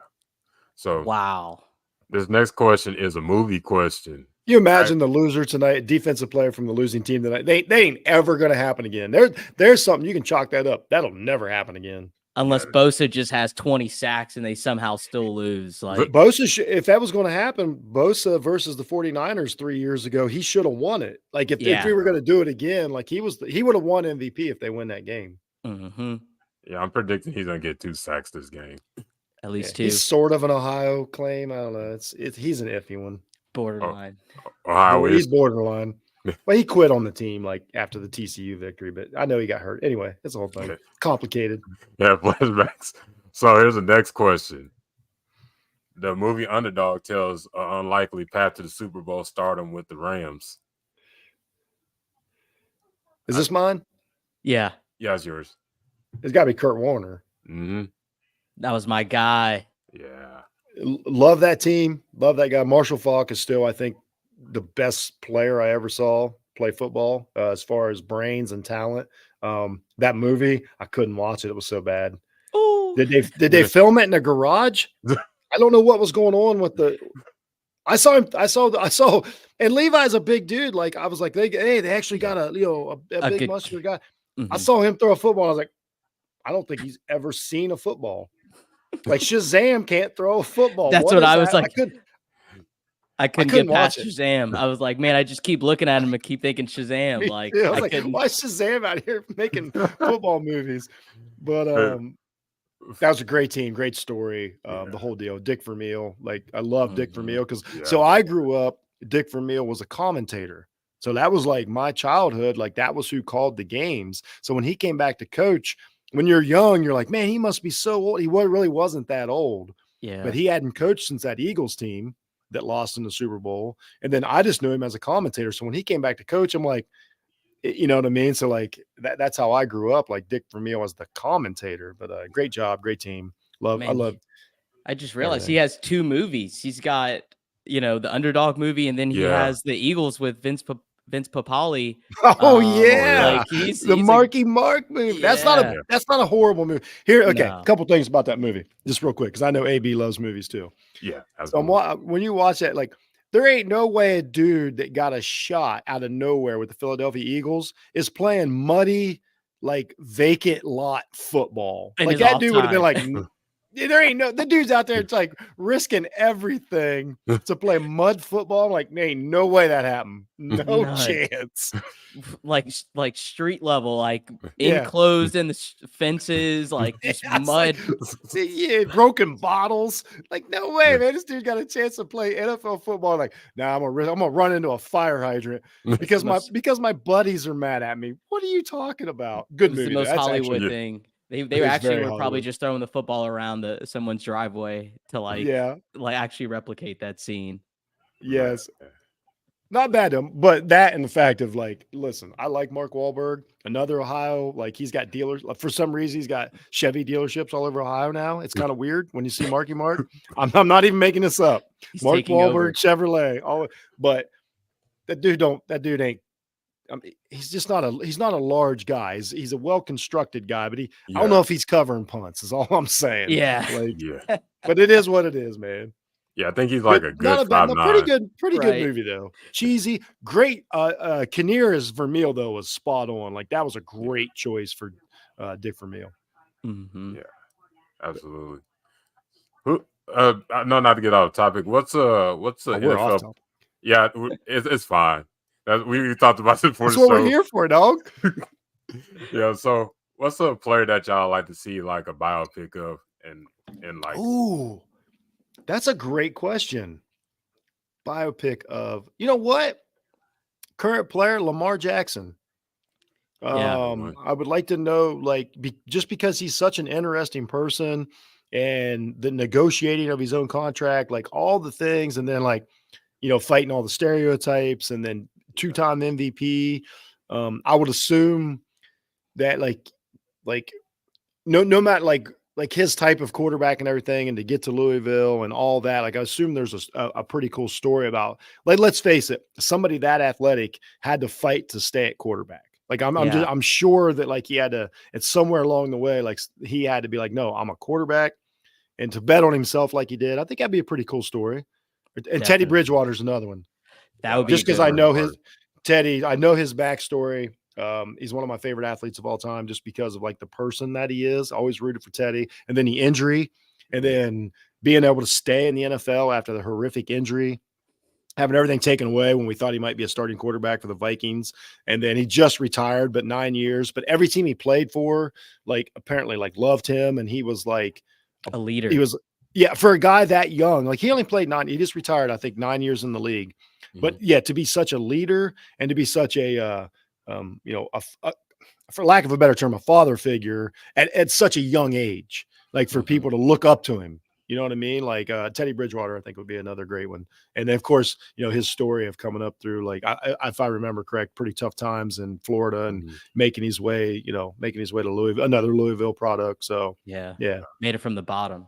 So wow. This next question is a movie question. You imagine the loser tonight, defensive player from the losing team tonight. They ain't ever going to happen again. There's something you can chalk that up. That'll never happen again. Unless Bosa just has 20 sacks and they somehow still lose. Like Bosa, if that was going to happen, Bosa versus the 49ers 3 years ago, he should have won it. Like if we were going to do it again, like he would have won MVP if they win that game. Mm-hmm. Yeah, I'm predicting he's going to get 2 sacks this game. At least 2. He's sort of an Ohio claim. I don't know. He's an iffy one. Borderline. Ohio he's borderline. Well, he quit on the team like after the TCU victory, but I know he got hurt. Anyway, it's a whole thing. Complicated. Yeah, flashbacks. So here's the next question. The movie Underdog tells an unlikely path to the Super Bowl stardom with the Rams. Is this mine? Yeah. Yeah, it's yours. It's got to be Kurt Warner. Mm-hmm. That was my guy. Yeah. Love that team. Love that guy. Marshall Faulk is still, I think, the best player I ever saw play football as far as brains and talent. That movie, I couldn't watch it. It was so bad. Ooh. Did they film it in a garage? I don't know what was going on with I saw him. I saw, and Levi's a big dude. Like I was like, they actually got a big muscular guy. Mm-hmm. I saw him throw a football. I was like, I don't think he's ever seen a football. Like Shazam can't throw a football. That's what I was like. I couldn't get past watch Shazam. I was like, man, I just keep looking at him and keep thinking Shazam. Like, I was like, why is Shazam out here making football movies? But Uh, that was a great team, great story. yeah, The whole deal. Dick Vermeil, like I love Dick Mhm. Vermeil because yeah, so I grew up. Dick Vermeil was a commentator, so that was like my childhood. Like that was who called the games. So when he came back to coach, when you're young, you're like, man, he must be so old. He really wasn't that old, but Yeah. he hadn't coached since that Eagles team that lost in the Super Bowl. And then I just knew him as a commentator. So when he came back to coach, I'm like, you know what I mean? So like that's how I grew up. Like Dick Vermeil was the commentator, but great job, great team. I Man, love I just realized he everything. has 2 movies. He's got, the Underdog movie, and then he yeah, has the Eagles with Vince Papale. Oh oh yeah, yeah, Like he's the he's a Marky Mark movie. yeah. yeah, That's not a horrible movie. Here, okay, a No. couple things about that movie, just real quick, because I know AB loves movies too. yeah, So absolutely. when you watch that, like there ain't no way a dude that got a shot out of nowhere with the Philadelphia Eagles is playing muddy, like vacant lot football. In Like his that off dude would have been time. like, yeah, there ain't no the dude's out there. It's like risking everything to play mud football. I'm like, there ain't no way that happened. No None. chance. Like street level, like Yeah. enclosed in the fences, like Yeah, just it's like mud. yeah, broken bottles. Like, no way, Yeah. man. This dude got a chance to play NFL football. Like, nah, I'm gonna run into a fire hydrant It's the most because my buddies are mad at me. What are you talking about? Good it's the movie though. most That's actually Hollywood Yeah, thing. They it's actually very were probably Hollywood. just throwing the football around someone's driveway to Yeah. like actually replicate that scene. man. Yes. Not bad, but that and the fact of like, listen, I like Mark Wahlberg, another Ohio. Like he's got dealers for some reason. He's got Chevy dealerships all over Ohio now. It's kind of weird when you see Marky Mark. I'm not even making this up. He's Mark taking Wahlberg, over. Chevrolet, all. But that dude ain't. He's just not a large guy. He's a well constructed guy, but I don't know Yeah, if he's covering punts. Is all I'm saying. Yeah. Like, yeah, but it is what it is, man. yeah. I think he's like But a not good a bad, five no, nine. pretty good Right. movie though. Cheesy, great. Kinnear as Vermeil though was spot on. Like that was a Yeah, great choice for Dick Vermeil. Mhm. yeah, absolutely. Who? No, not to get out of topic. What's the Oh, we're off NFL? topic. Yeah, it's fine. We talked about it before That's the what we're show. here for, dog. Yeah. So, what's a player that y'all like to see like a biopic of, and like, Ooh, that's a great question. Biopic of you know what? Current player Lamar Jackson. Yeah. good one? I would like to know, like, just because he's such an interesting person and the negotiating of his own contract, like all the things, and then like, fighting all the stereotypes, and then two-time MVP. I would assume that like no matter like his type of quarterback and everything, and to get to Louisville and all that, like I assume there's a pretty cool story about like let's face it, somebody that athletic had to fight to stay at quarterback. Like Yeah. I'm sure that like he had to it's somewhere along the way, like he had to be like, no, I'm a quarterback, and to bet on himself like he did. I think that'd be a pretty cool story. And Teddy Definitely. Bridgewater's another one. That Yeah, would like be a Just because good I one. know Bridgewater. I know his backstory. He's one of my favorite athletes of all time, just because of like the person that he is. Always rooted for Teddy, and then the injury, and then being able to stay in the NFL after the horrific injury, having everything taken away when we thought he might be a starting quarterback for the Vikings, and then he just retired, but 9 years. But every team he played for, like apparently, like loved him, and he was like, A a- leader. he was yeah for a guy that young. Like he only played 9. He just retired, I think, 9 years in the league. Mhm. But yeah, to be such a leader and to be such a for lack of a better term, a father figure at such a young age, like for Mhm. people to look up to him. You know what I mean? Like Teddy Bridgewater, I think would be another great one. And then, of course, his story of coming up through like, if I remember correct, pretty tough times in Florida and Mhm. making his way to Louisville, another Louisville product. So Yeah. yeah, Made it from the bottom.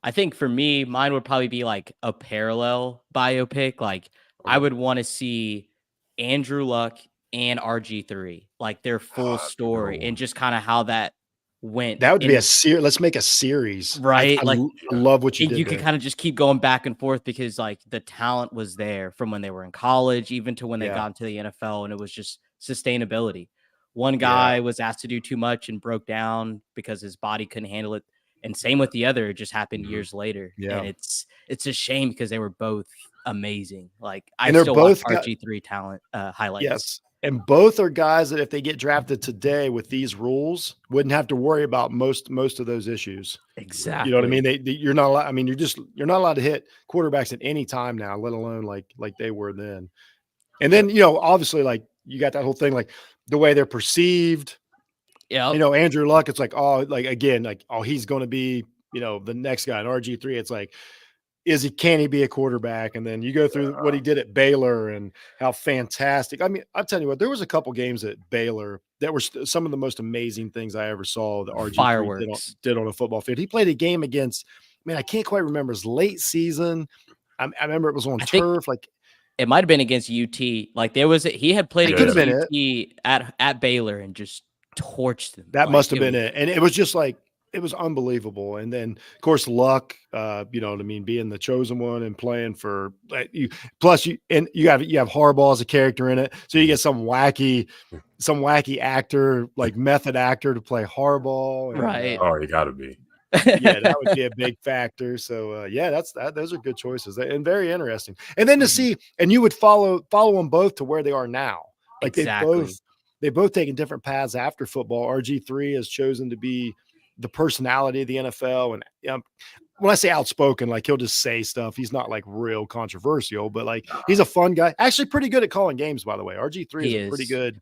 I think for me, mine would probably be like a parallel biopic. Like I Okay. would want to see Andrew Luck and RG3, like their full Ah, that's a good story and one. just kind of how that went that would be a in series. Let's make a series. right. Like I Yeah. love what you and you did could there. kind of just keep going back and forth because like the talent was there from when they were in college, even to when they Yeah, got into the NFL, and it was just sustainability. One yeah, guy was asked to do too much and broke down because his body couldn't handle it. And same with the other, it just happened Mhm. years later. yeah. And it's a shame because they were both amazing. Like I And they're still watch both got RG3 talent highlights. yes. And both are guys that if they get drafted today with these rules, wouldn't have to worry about most of those issues. Exactly. You know what I mean? You're not allowed. I mean, you're not allowed to hit quarterbacks at any time now, let alone like they were then. And then obviously, like you got that whole thing, like the way they're perceived. Yeah. Andrew Luck. It's like, oh, like again, like he's going to be the next guy. And RG3, it's like, can he be a quarterback? And then you go through what he did at Baylor and how fantastic. I mean, I'm telling you what, there was a couple games at Baylor that were some of the most amazing things I ever saw that RG3 did on a football field. He played a game against, man, I can't quite remember, his late season. I remember it was on turf. Like it might have been against UT. Like he had played against UT at Baylor and just torched them. That must have been it. And it was just like, it was unbelievable. And then of course Luck, you know what I mean, being the chosen one and playing for you. Plus you have Harbaugh as a character in it. So you get some wacky actor, like method actor to play Harbaugh. And, right. Oh, you gotta be. Yeah, that would be a big factor. So those are good choices and very interesting. And then to see, and you would follow them both to where they are now. Like they've both taken different paths after football. RG3 has chosen to be the personality of the NFL. And when I say outspoken, like he'll just say stuff. He's not like real controversial, but like he's a fun guy. Actually pretty good at calling games, by the way. RG3 is pretty good.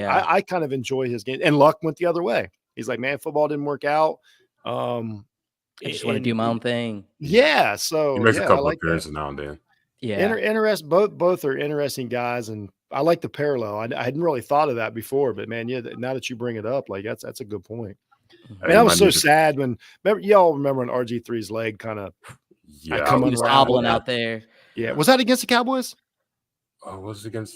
I kind of enjoy his game. And Luck went the other way. He's like, man, football didn't work out. I just want to do my own thing. Yeah. So he makes a couple appearances now and then. Yeah. Interesting. Both are interesting guys. And I like the parallel. I hadn't really thought of that before, but man, now that you bring it up, like that's a good point. I mean, I was so sad when y'all remember when RG3's leg kind of come on hobbling out there. Yeah. Was that against the Cowboys? Was it against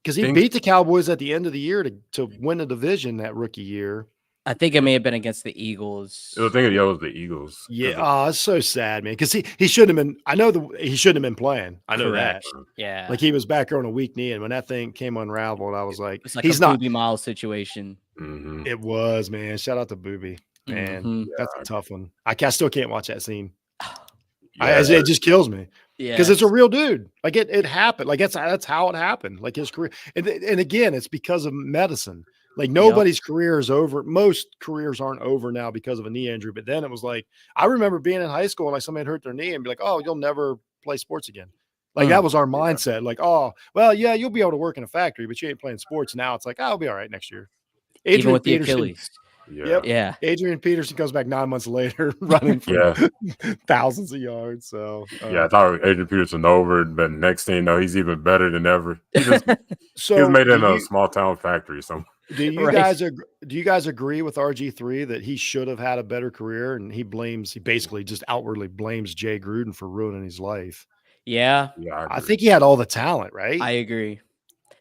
because he beat the Cowboys at the end of the year to win the division that rookie year. I think it may have been against the Eagles. I think it was the Eagles. Yeah. It's so sad, man. Because he shouldn't have been. I know he shouldn't have been playing. I know that. Yeah. Like he was back there on a weak knee, and when that thing came unraveled, I was like, it's like he's a Booby Miles situation. Mm-hmm. It was, man. Shout out to Booby, man. That's a tough one. I still can't watch that scene. It just kills me. Yeah, because it's a real dude. Like it happened. Like that's how it happened. Like his career, and again, it's because of medicine. Like nobody's career is over. Most careers aren't over now because of a knee injury. But then it was like, I remember being in high school and like somebody hurt their knee and be like, oh, you'll never play sports again. Like that was our mindset. Like, oh, well, yeah, you'll be able to work in a factory, but you ain't playing sports. Now it's like, oh, I'll be all right next year. Even with the Achilles. Yeah. Adrian Peterson comes back 9 months later running for thousands of yards. So I thought Adrian Peterson over, but next thing you know, he's even better than ever. He was made in a small town factory somewhere. Do you guys agree with RG3 that he should have had a better career, and he basically just outwardly blames Jay Gruden for ruining his life? Yeah, I think he had all the talent, right? I agree.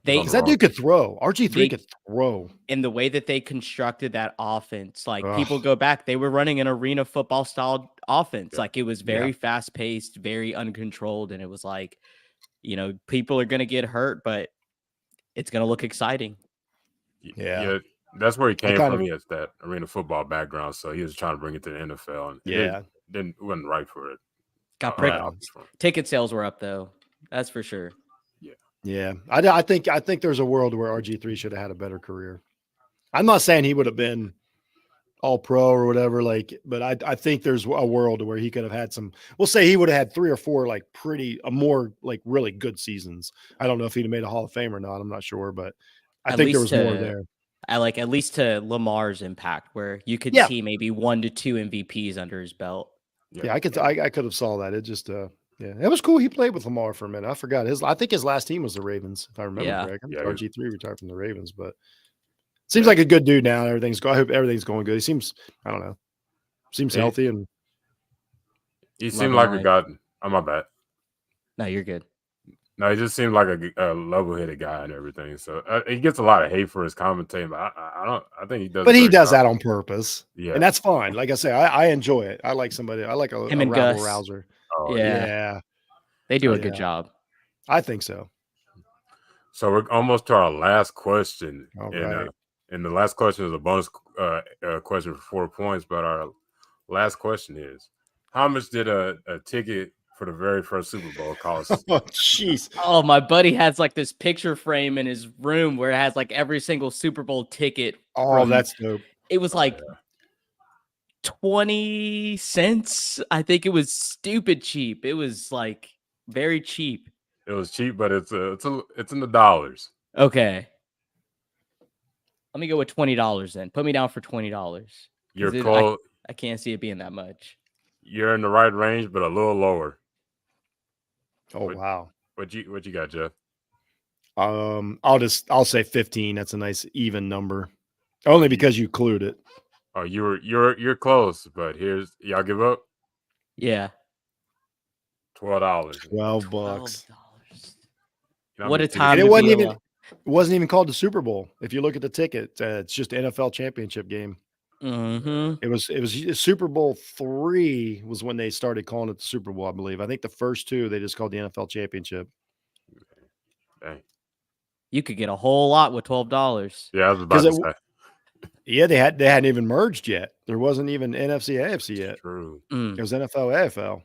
Because that dude could throw. RG3 could throw. In the way that they constructed that offense, like people go back, they were running an arena football style offense. Like it was very fast paced, very uncontrolled, and it was like, people are going to get hurt, but it's going to look exciting. Yeah, that's where he came from. He has that arena football background, so he was trying to bring it to the NFL, and wasn't right for it. Got pricked. Ticket sales were up though, that's for sure. Yeah, I think there's a world where RG3 should have had a better career. I'm not saying he would have been all pro or whatever, but I think there's a world where he could have had some. We'll say he would have had 3 or 4 more really good seasons. I don't know if he'd have made a Hall of Fame or not. I'm not sure, but I think there was more there. At least to Lamar's impact, where you could see maybe 1 to 2 MVPs under his belt. Yeah, I could have saw that. It just it was cool. He played with Lamar for a minute. I forgot I think his last team was the Ravens, if I remember correctly. RG3 retired from the Ravens, but seems like a good dude now. I hope everything's going good. He seems, I don't know, healthy, and he seemed like a guy. Oh, my bad. No, you're good. No, he just seemed like a level-headed guy and everything. So he gets a lot of hate for his commentating, but I think he does. But he does that on purpose. Yeah, and that's fine. Like I say, I enjoy it. I like somebody. I like a rabble rouser. Oh, yeah, they do a good job. I think so. So we're almost to our last question, right. And the last question is a bonus question for 4 points. But our last question is: how much did a ticket for the very first Super Bowl cost. Oh, jeez. Oh, my buddy has like this picture frame in his room where it has like every single Super Bowl ticket. Oh, that's dope. It was like 20 cents. I think it was stupid cheap. It was like very cheap. It was cheap, but it's in the dollars. Okay. Let me go with $20 then. Put me down for $20. You're close. I can't see it being that much. You're in the right range, but a little lower. Oh, wow. What you got, Jeff? I'll say 15. That's a nice even number. Only because you clued it. Oh, you're close, but y'all give up? Yeah. $12. $12. What a time! And it wasn't even called the Super Bowl. If you look at the ticket, it's just an NFL championship game. Mm-hmm. It was Super Bowl III was when they started calling it the Super Bowl, I believe. I think the first two they just called the NFL championship. Dang. You could get a whole lot with $12. Yeah, I was about to say. Yeah, they hadn't even merged yet. There wasn't even NFC AFC yet. True. It was NFL AFL.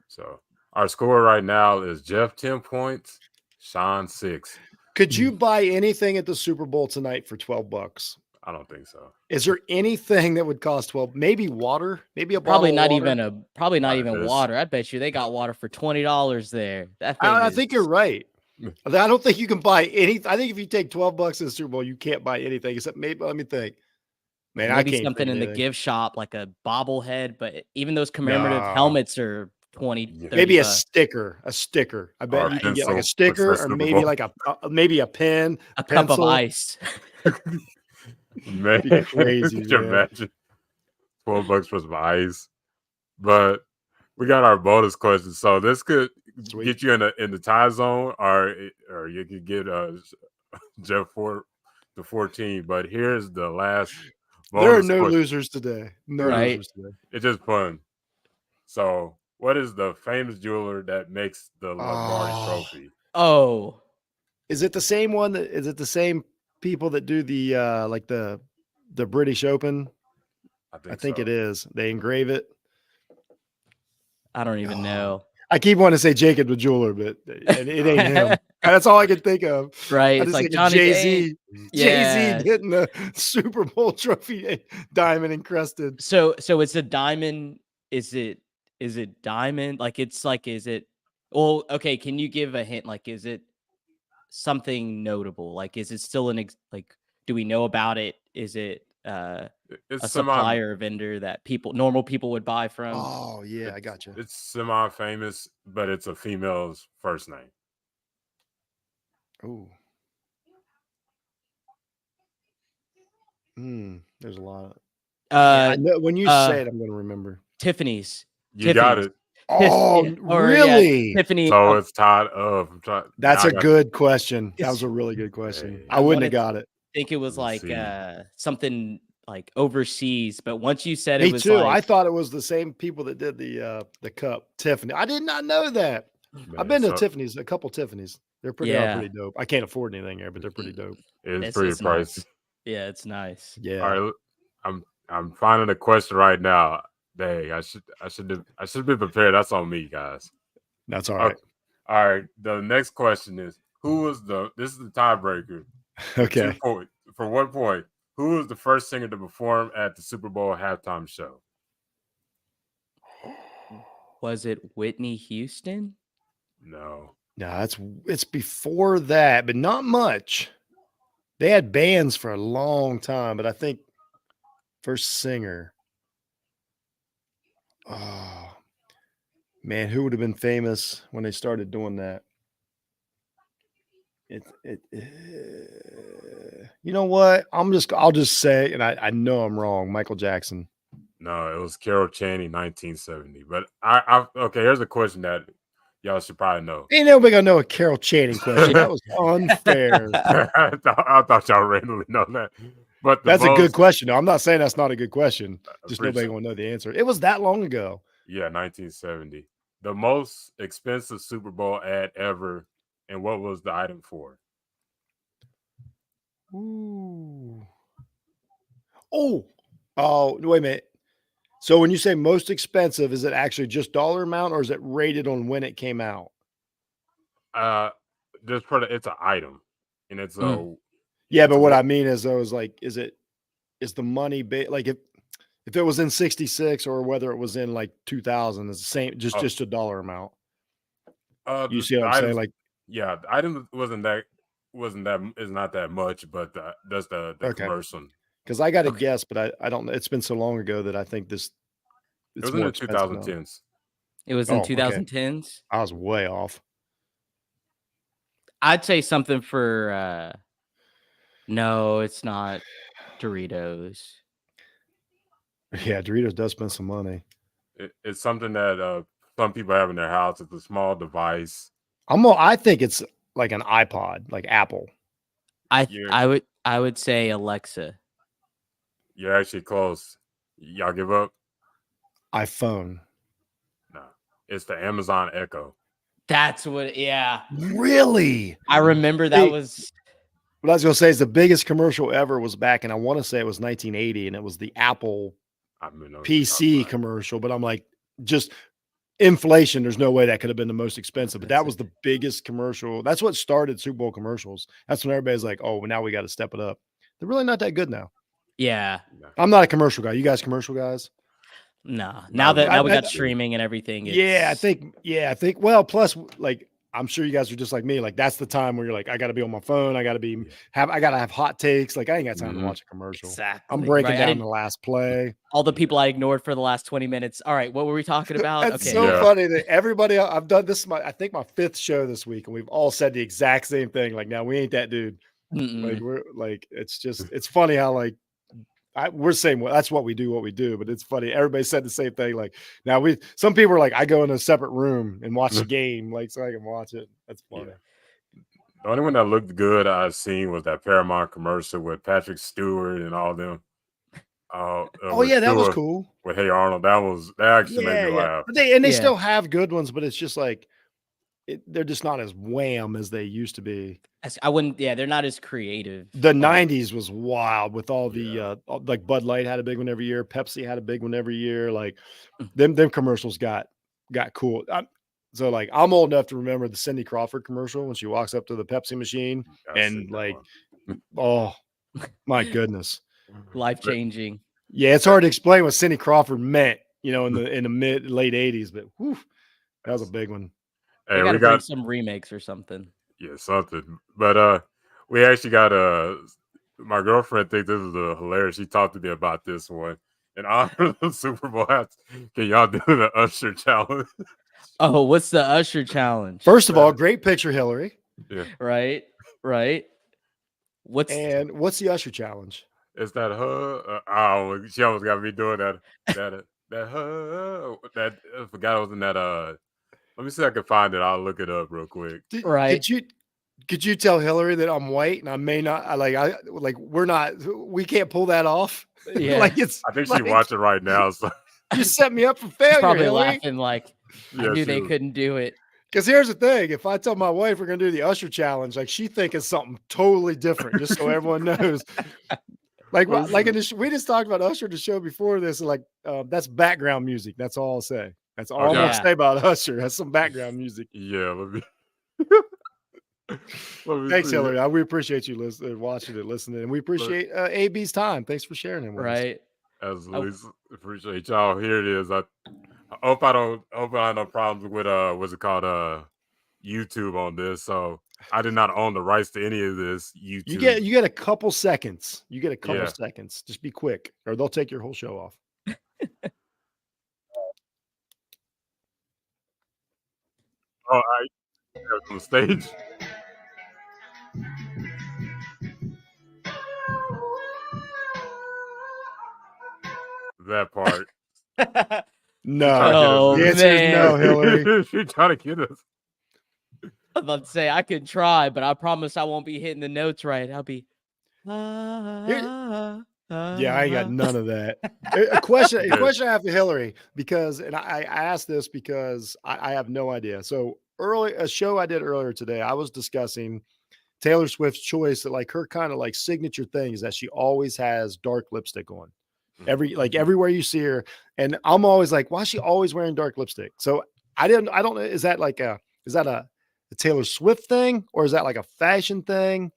So our score right now is Jeff 10 points, Sean 6. Could you buy anything at the Super Bowl tonight for $12? I don't think so. Is there anything that would cost 12? Maybe water? Maybe a Probably bottle not of water? even not even water. I bet you they got water for $20 there. That thing I think you're right. I don't think you can buy any. I think if you take $12 to the Super Bowl, you can't buy anything except maybe. Let me think. Man, maybe I can't something in the gift shop like a bobblehead, but even those commemorative helmets are 20. Maybe a sticker. I bet you can get like a sticker or maybe like maybe a pen, a cup of ice. Man, crazy. Could you imagine $12 for some ice? But we got our bonus question, so this could get you in the tie zone, or you could get Jeff to 14. But here's the last. There are no losers today. Losers today. It's just fun. So, what is the famous jeweler that makes the Lombardi Trophy? Oh, is it the same one? Is it the same people that do the like the British Open? I think it is. They engrave it. I don't even know. I keep wanting to say Jacob the jeweler, but it ain't him. That's all I can think of. Right? It's like Jay-Z. Jay-Z getting the Super Bowl trophy, diamond encrusted. So it's a diamond. Is it diamond? Like it's like, is it? Well, okay. Can you give a hint? Like, is it something notable? Like, is it still like? Do we know about it? Is it it's a supplier vendor that normal people would buy from? Oh yeah, I got you. It's semi-famous, but it's a female's first name. Oh. There's a lot of. I know when you say it, I'm going to remember. Tiffany's. You got it. Oh, really? Tiffany. So it's tied up. That's a good question. That was a really good question. I wouldn't have got it. I think it was like something like overseas, but once you said Me it was too. like, I thought it was the same people that did the cup, Tiffany. I did not know that. Man, I've been to Tiffany's, a couple Tiffany's. They're pretty dope. I can't afford anything there, but they're pretty dope. It's pretty pricey. Nice. Yeah, it's nice. Yeah. All right, I'm finding a question right now. Dang, I should be prepared. That's on me, guys. That's all right. All right. The next question is, this is the tiebreaker. Okay. For 1 point, who was the first singer to perform at the Super Bowl halftime show? Was it Whitney Houston? No. No, it's before that, but not much. They had bands for a long time, but I think first singer. Oh man, who would have been famous when they started doing that? You know what? I'll just say, and I know I'm wrong. Michael Jackson. No, it was Carol Channing, 1970. But okay. Here's a question that y'all should probably know. Ain't nobody gonna know a Carol Channing question. That was unfair. I thought y'all randomly know that. But that's a good question. No, I'm not saying that's not a good question. Just nobody gonna know the answer. It was that long ago. Yeah, 1970. The most expensive Super Bowl ad ever, and what was the item for? Ooh. Oh, wait a minute. So when you say most expensive, is it actually just dollar amount or is it rated on when it came out? This product, it's an item, and it's Yeah, but what a I mean is though is like, is the money like if it was in 66 or whether it was in like 2000, it's the same, just a dollar amount. You see the what I'm saying? items. Like, Yeah, the item is not that much, but that's the okay, commercial. because I got to Okay. guess, but I don't know. It's been so long ago that I think It it's was in more the expensive now. 2010s. It was in Oh, okay. 2010s. I was way off. I'd say something for no, it's not Doritos. Yeah, Doritos does spend some money. It's something that some people have in their house. It's a small device. I think it's like an iPod, like Apple. You're I would say Alexa. you're actually close. Y'all give up? iPhone. No, it's the Amazon Echo. That's what. Yeah, Really? I remember that See, was. what I was gonna say is the biggest commercial ever was back, and I want to say it was 1980, and it was the Apple I mean, no, PC commercial. But I'm like, just inflation. There's no way that could have been the most expensive. But that was the biggest commercial. That's what started Super Bowl commercials. That's when everybody's like, oh, now we got to step it up. They're really not that good now. Yeah. I'm not a commercial guy. You guys commercial guys? No. Now we I- got streaming and everything. Yeah, I think. Well, plus, like, I'm sure you guys are just like me. Like, that's the time where you're like, I got to be on my phone. I got to I got to have hot takes. Like, I ain't got time to watch a commercial. Exactly. I'm breaking Right, down the last play. all the people I ignored for the last 20 minutes. All right, what were we talking about? That's Okay. so funny that everybody I've done this. I think my 5th show this week, and we've all said the exact same thing. Like, now we ain't that dude. Like, we're like, it's funny how like we're saying, well, that's what we do, but it's funny. Everybody said the same thing. Like, now some people are like, I go in a separate room and watch the game, like, so I can watch it. That's funny. Yeah. The only one that looked good I've seen was that Paramount commercial with Patrick Stewart and all them. Oh yeah, that was cool. With Hey Arnold, that actually made me laugh. But they still have good ones, but it's just like they're just not as wham as they used to be. I wouldn't. Yeah, they're not as creative. The 90s was wild with all the like Bud Light had a big one every year, Pepsi had a big one every year. Like them commercials got cool. So like I'm old enough to remember the Cindy Crawford commercial when she walks up to the Pepsi machine and like, oh my goodness, Life changing. Yeah, it's hard to explain what Cindy Crawford meant, in the late 80s, but whew, that was a big one. Hey, we got some remakes or something. Yeah, something. But we actually got my girlfriend thinks this is hilarious. She talked to me about this one. In honor of the Super Bowl, can y'all do the Usher challenge? Oh, what's the Usher challenge? First of all, great picture, Hillary. Yeah. Right. What's the Usher challenge? Is that her? She almost got me doing that. That her. That I forgot it was in that. Let me see if I can find it. I'll look it up real quick. Could you tell Hillary that I'm white and I may not we can't pull that off? Yeah. I think she's watching right now. So you set me up for failure. She's probably Hillary. laughing like I knew they couldn't do it. Because here's the thing: if I tell my wife we're gonna do the Usher challenge, like she think it's something totally different, just so everyone knows. We just talked about Usher the show before this. Like that's background music. That's all I'll say. That's all I'm gonna say about Usher. That's some background music. Yeah. Thanks, Hillary. We appreciate you watching it, listening, and we appreciate AB's time. Thanks for sharing it with us. As always, appreciate y'all. Here it is. I hope I don't have no problems with what's it called YouTube on this. So I did not own the rights to any of this YouTube. You get a couple seconds. You get a couple seconds. Just be quick, or they'll take your whole show off. Oh, I on the stage. That part. No. The answer is no, Hillary. She's trying to get us. I'm about to say I could try, but I promise I won't be hitting the notes right. I'll be. Yeah, I ain't got none of that. A question I have for Hillary, because, and I asked this because I have no idea. So a show I did earlier today, I was discussing Taylor Swift's choice that like her kind of like signature thing is that she always has dark lipstick on. Everywhere you see her, and I'm always like, why is she always wearing dark lipstick? So I don't know. Is that a Taylor Swift thing, or is that like a fashion thing?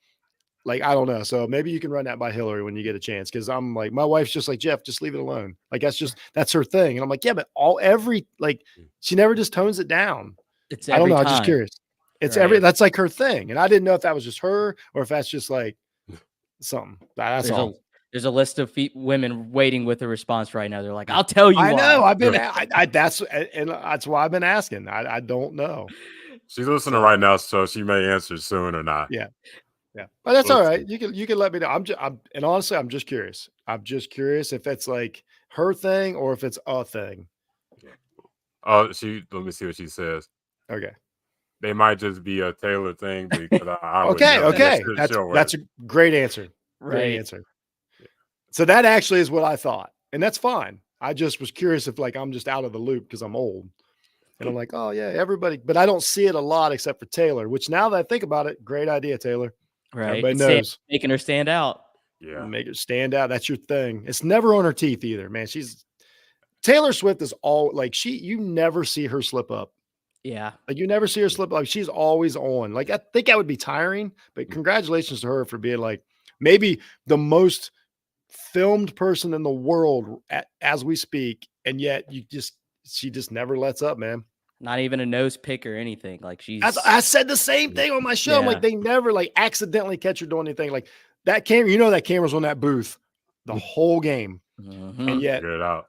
Like, I don't know. So maybe you can run that by Hillary when you get a chance. Cause I'm like, my wife's just like, Jeff, just leave it alone. Like, that's her thing. And I'm like, yeah, but she never just tones it down. It's I don't every know. I'm time. just curious. It's Right. that's like her thing. And I didn't know if that was just her or if that's just like something. That's all. There's a list of women waiting with a response right now. They're like, I'll tell you I why. know. I've been, that's why I've been asking. I don't know. She's listening right now, so she may answer soon or not. Yeah. Yeah, but that's all right. You can let me know. And honestly, I'm just curious. I'm just curious if it's like her thing or if it's a thing. Oh, let me see what she says. Okay. They might just be a Taylor thing because I would Okay. never Okay. guess That's a great answer. Right. Great answer. So that actually is what I thought, and that's fine. I just was curious if like I'm just out of the loop because I'm old, and I'm like, oh yeah, everybody. But I don't see it a lot except for Taylor. Which now that I think about it, great idea, Taylor. Right. Everybody knows. Making her stand out. Yeah. Make her stand out. That's your thing. It's never on her teeth either, man. Taylor Swift is all like you never see her slip up. Yeah. Like you never see her slip up. Like she's always on. Like I think that would be tiring, but congratulations to her for being like maybe the most filmed person in the world as we speak. And yet she just never lets up, man. Not even a nose pick or anything. Like I said the same thing on my show. I'm like, they never like accidentally catch her doing anything. Like that camera, that camera's on that booth the whole game. Mm-hmm. And yet figure it out.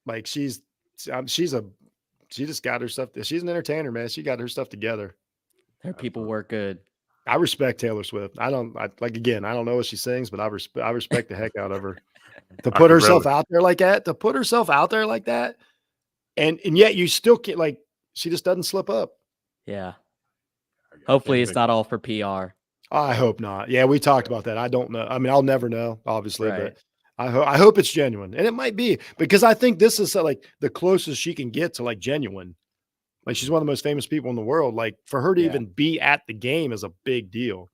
Like she just got her stuff. She's an entertainer, man. She got her stuff together. Her people work good. I respect Taylor Swift. I don't know what she sings, but I respect the heck out of her to put herself out there like that. And yet you still can't, like, she just doesn't slip up. Yeah. Hopefully it's not all for PR. I hope not. Yeah. We talked about that. I don't know. I mean, I'll never know, obviously, but I hope it's genuine, and it might be, because I think this is like the closest she can get to like genuine. Like she's one of the most famous people in the world. Like for her to even be at the game is a big deal.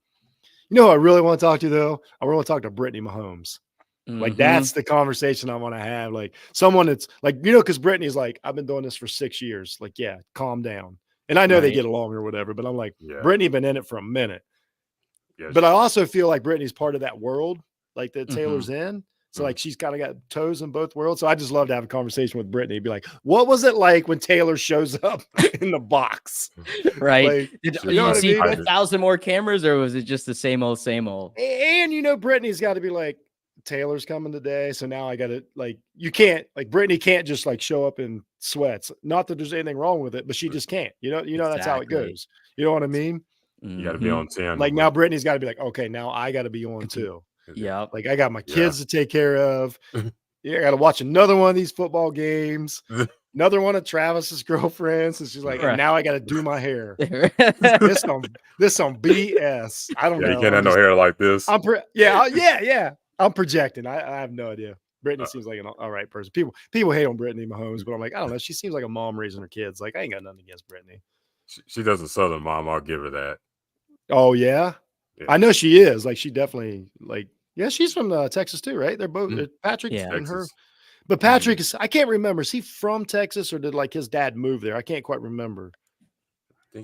You know who I really want to talk to though? I want to talk to Brittany Mahomes. Mm-hmm. Like that's the conversation I want to have. Like someone that's like, because Brittany's like, I've been doing this for 6 years. Like, yeah, calm down. And I know they get along or whatever, but I'm like, Brittany been in it for a minute. Yeah, but I also feel like Brittany's part of that world, like that Taylor's in. So like she's kind of got toes in both worlds. So I just love to have a conversation with Brittany. Be like, what was it like when Taylor shows up in the box? Right. Like, Did you see 1,000 more cameras, or was it just the same old, same old? And Brittany's got to be like, Taylor's coming today. So now I got to Brittany can't just like show up in sweats. Not that there's anything wrong with it, but she just can't. That's how it goes. You know what I mean? You got to be on 10. Like now Brittany's got to be like, okay, now I got to be on too. Yeah. Like I got my kids to take care of. I got to watch another one of these football games. Another one of Travis's girlfriends. And she's like, and now I got to do my hair. this some BS. I don't know. You can't have no hair like this. Yeah. I'm projecting. I have no idea. Brittany seems like an all right person. People hate on Brittany Mahomes, but I'm like, I don't know. She seems like a mom raising her kids. Like I ain't got nothing against Brittany. She does a Southern mom. I'll give her that. Oh yeah. I know she is. Like she definitely she's from Texas too, right? They're both Patrick and her. But Patrick is, I can't remember. Is he from Texas or did like his dad move there? I can't quite remember.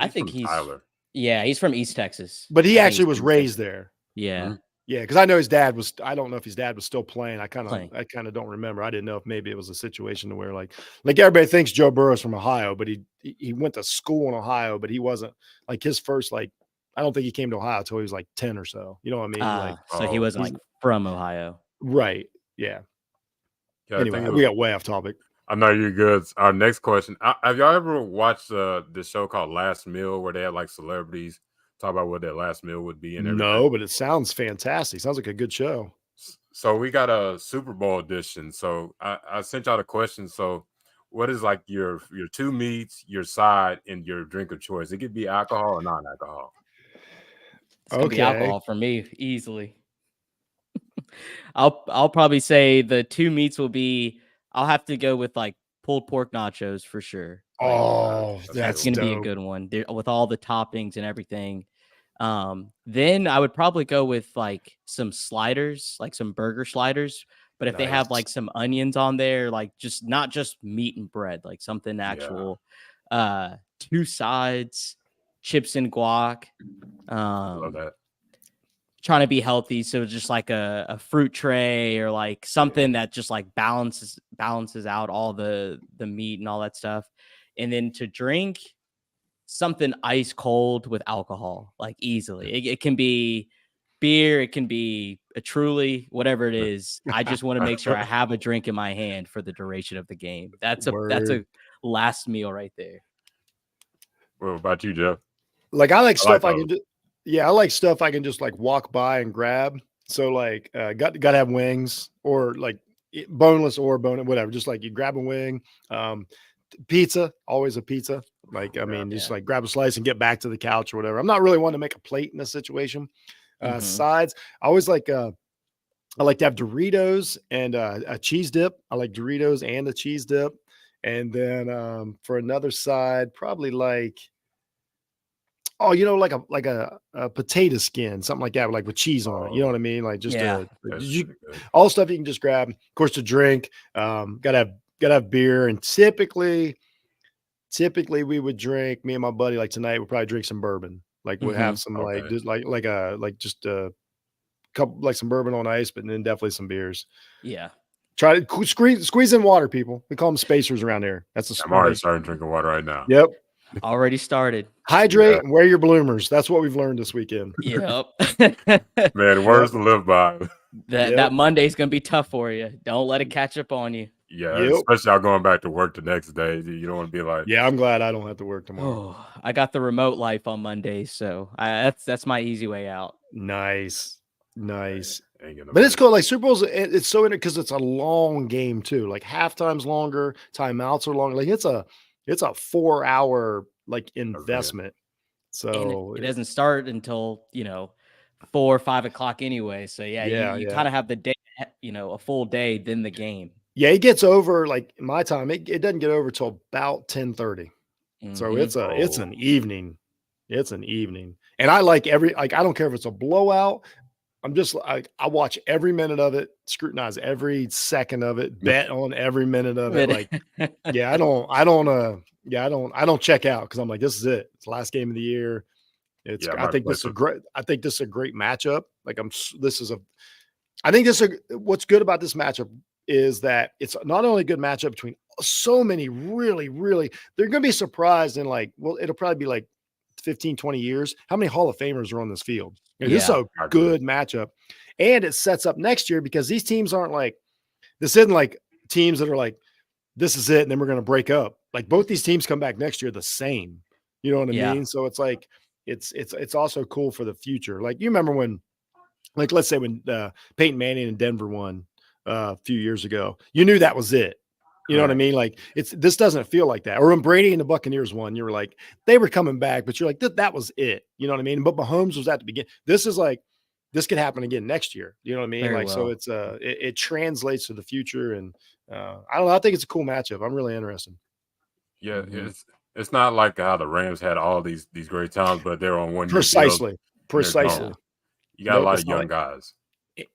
I think he's Tyler. Yeah, he's from East Texas. But he actually was raised there. Yeah. Mm-hmm. Yeah, because I know his dad was. I don't know if his dad was still playing. I kind of don't remember. I didn't know if maybe it was a situation to where like everybody thinks Joe Burrow's from Ohio, but he went to school in Ohio, but he wasn't like his first I don't think he came to Ohio until he was like 10 or so. You know what I mean? So he wasn't like from Ohio, right? Yeah. Anyway, we got way off topic. I know you're good. Our next question: have y'all ever watched the show called Last Meal, where they had like celebrities talk about what their last meal would be? And everything? No, but it sounds fantastic. Sounds like a good show. So we got a Super Bowl edition. So I sent y'all the question. So what is like your two meats, your side, and your drink of choice? It could be alcohol or non-alcohol. It's gonna be alcohol for me easily. I'll probably say the two meats will be. I'll have to go with like pulled pork nachos for sure. That's gonna be a good one with all the toppings and everything. Then I would probably go with like some sliders, like some burger sliders, But if they have like some onions on there, like just not just meat and bread, like something actual, 2 sides, chips and guac. Love that. Trying to be healthy, so just like a fruit tray or like something that just like balances out all the meat and all that stuff. And then to drink, something ice cold with alcohol, like easily. It can be beer, it can be a Truly, whatever it is. I just want to make sure I have a drink in my hand for the duration of the game. That's a last meal right there. What about you, Jeff? Like I like stuff I can do. Yeah, I like stuff I can just like walk by and grab. So like gotta have wings or like boneless or bone, whatever. Just like you grab a wing. Pizza, always a pizza. Like, I mean, just like grab a slice and get back to the couch or whatever. I'm not really one to make a plate in this situation. Sides, I always like I like to have Doritos and a cheese dip. I like Doritos and a cheese dip. And then for another side, probably like like a potato skin, something like that, like with cheese on it. You know what I mean? Like just all stuff you can just grab. Of course, to drink, gotta have beer. And typically we would drink. Me and my buddy, like tonight, we'll probably drink some bourbon. Like we'll have some just a couple, like some bourbon on ice, but then definitely some beers. Yeah. Try to squeeze in water, people. We call them spacers around here. I'm already starting drinking water right now. Yep. Already started. Hydrate and wear your bloomers. That's what we've learned this weekend. Yep. Man, words to live by. That Monday's gonna be tough for you. Don't let it catch up on you. Yeah, especially y'all going back to work the next day. You don't want to be like, yeah, I'm glad I don't have to work tomorrow. Oh, I got the remote life on Monday, so that's my easy way out. Nice. But it's cool. Like Super Bowl's, it's so because it's a long game too. Like halftime's longer, timeouts are longer. Like it's a 4-hour like investment. So it doesn't start until 4 or 5 o'clock anyway. So you kind of have the day, a full day, then the game. Yeah, it gets over like my time. It doesn't get over till about 10:30. So it's an evening. It's an evening, and I like I don't care if it's a blowout. I'm just I watch every minute of it, scrutinize every second of it, bet on every minute of it. Like, I don't check out because I'm like, this is it. It's the last game of the year. I think this is a great matchup. Like what's good about this matchup is that it's not only a good matchup between so many really, they're going to be surprised in it'll probably be like 15, 20 years. How many Hall of Famers are on this field? This is a good matchup. And it sets up next year because these teams this isn't like teams that are like, this is it. And then we're going to break up. Like both these teams come back next year the same. You know what I mean? So it's like, it's also cool for the future. Like you remember when, like, let's say when Peyton Manning and Denver won a few years ago, you knew that was it. You know what I mean? Like this doesn't feel like that. Or when Brady and the Buccaneers won, you were like, they were coming back, but you're like, that was it. You know what I mean? But Mahomes was at the beginning. This is like, this could happen again next year. You know what I mean? Very well. So it's it translates to the future. And I don't know. I think it's a cool matchup. I'm really interested. Yeah. It's not like how the Rams had all these great talents, but they're on one year. Precisely. You got a lot of young guys.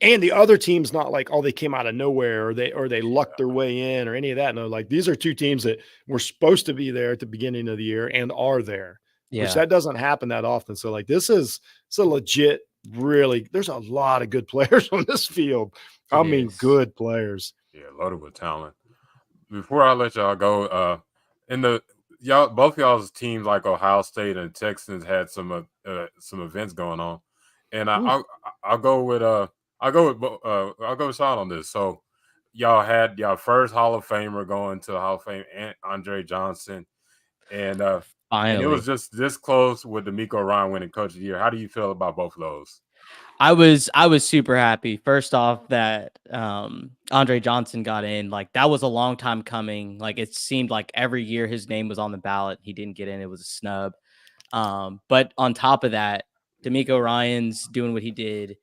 And the other team's not like, they came out of nowhere or they lucked their way in or any of that. No, like these are two teams that were supposed to be there at the beginning of the year and are there, which that doesn't happen that often. So like, it's a legit, really, there's a lot of good players on this field. Good players. Yeah. Loaded with talent. Before I let y'all go, both y'all's teams like Ohio State and Texans had some events going on. And I'll go with Sean on this. So y'all had y'all first Hall of Famer going to the Hall of Fame, Andre Johnson, and it was just this close with D'Amico Ryan winning Coach of the Year. How do you feel about both of those? I was super happy. First off, that Andre Johnson got in. Like that was a long time coming. Like it seemed like every year his name was on the ballot. He didn't get in. It was a snub. But on top of that, D'Amico Ryan's doing what he did.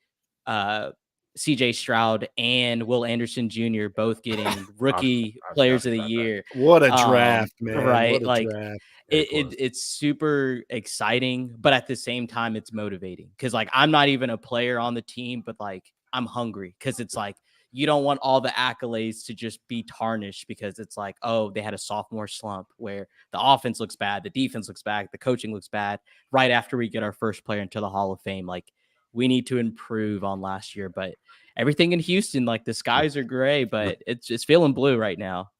CJ Stroud and Will Anderson Jr. both getting rookie players of the year. What a draft, man. Right. Draft. It's super exciting, but at the same time, it's motivating because like I'm not even a player on the team, but like I'm hungry because it's like you don't want all the accolades to just be tarnished because it's like, oh, they had a sophomore slump where the offense looks bad, the defense looks bad, the coaching looks bad right after we get our first player into the Hall of Fame. Like, we need to improve on last year, but everything in Houston, like the skies are gray, but it's feeling blue right now.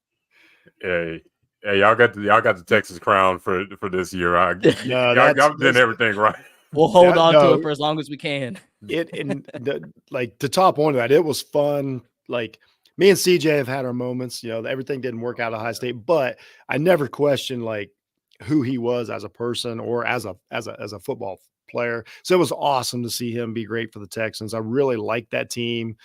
Hey, y'all got the Texas crown for this year. Y'all did everything right. We'll hold on to it for as long as we can. Like to top on that, it was fun. Like me and CJ have had our moments. Everything didn't work out at Ohio State, but I never questioned like who he was as a person or as a football player. So it was awesome to see him be great for the Texans. I really liked that team.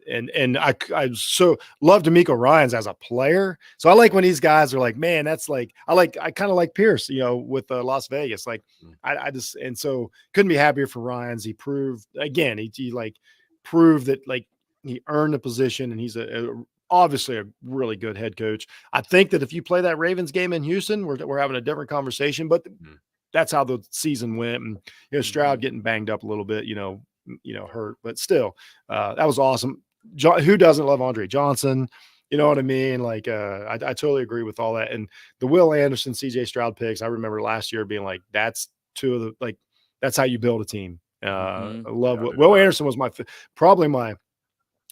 And I so love D'Amico Ryans as a player. So I like when these guys are like, man, that's like, I kind of like Pierce, with Las Vegas. Like I just, and so couldn't be happier for Ryans. He proved again, he like proved that like he earned the position, and he's obviously a really good head coach. I think that if you play that Ravens game in Houston, we're having a different conversation, but that's how the season went. And, Stroud getting banged up a little bit, hurt, but still, that was awesome. Who doesn't love Andre Johnson? You know what I mean? Like, I totally agree with all that. And the Will Anderson, CJ Stroud picks, I remember last year being like, that's two of the, like, that's how you build a team. I love Will Anderson was probably my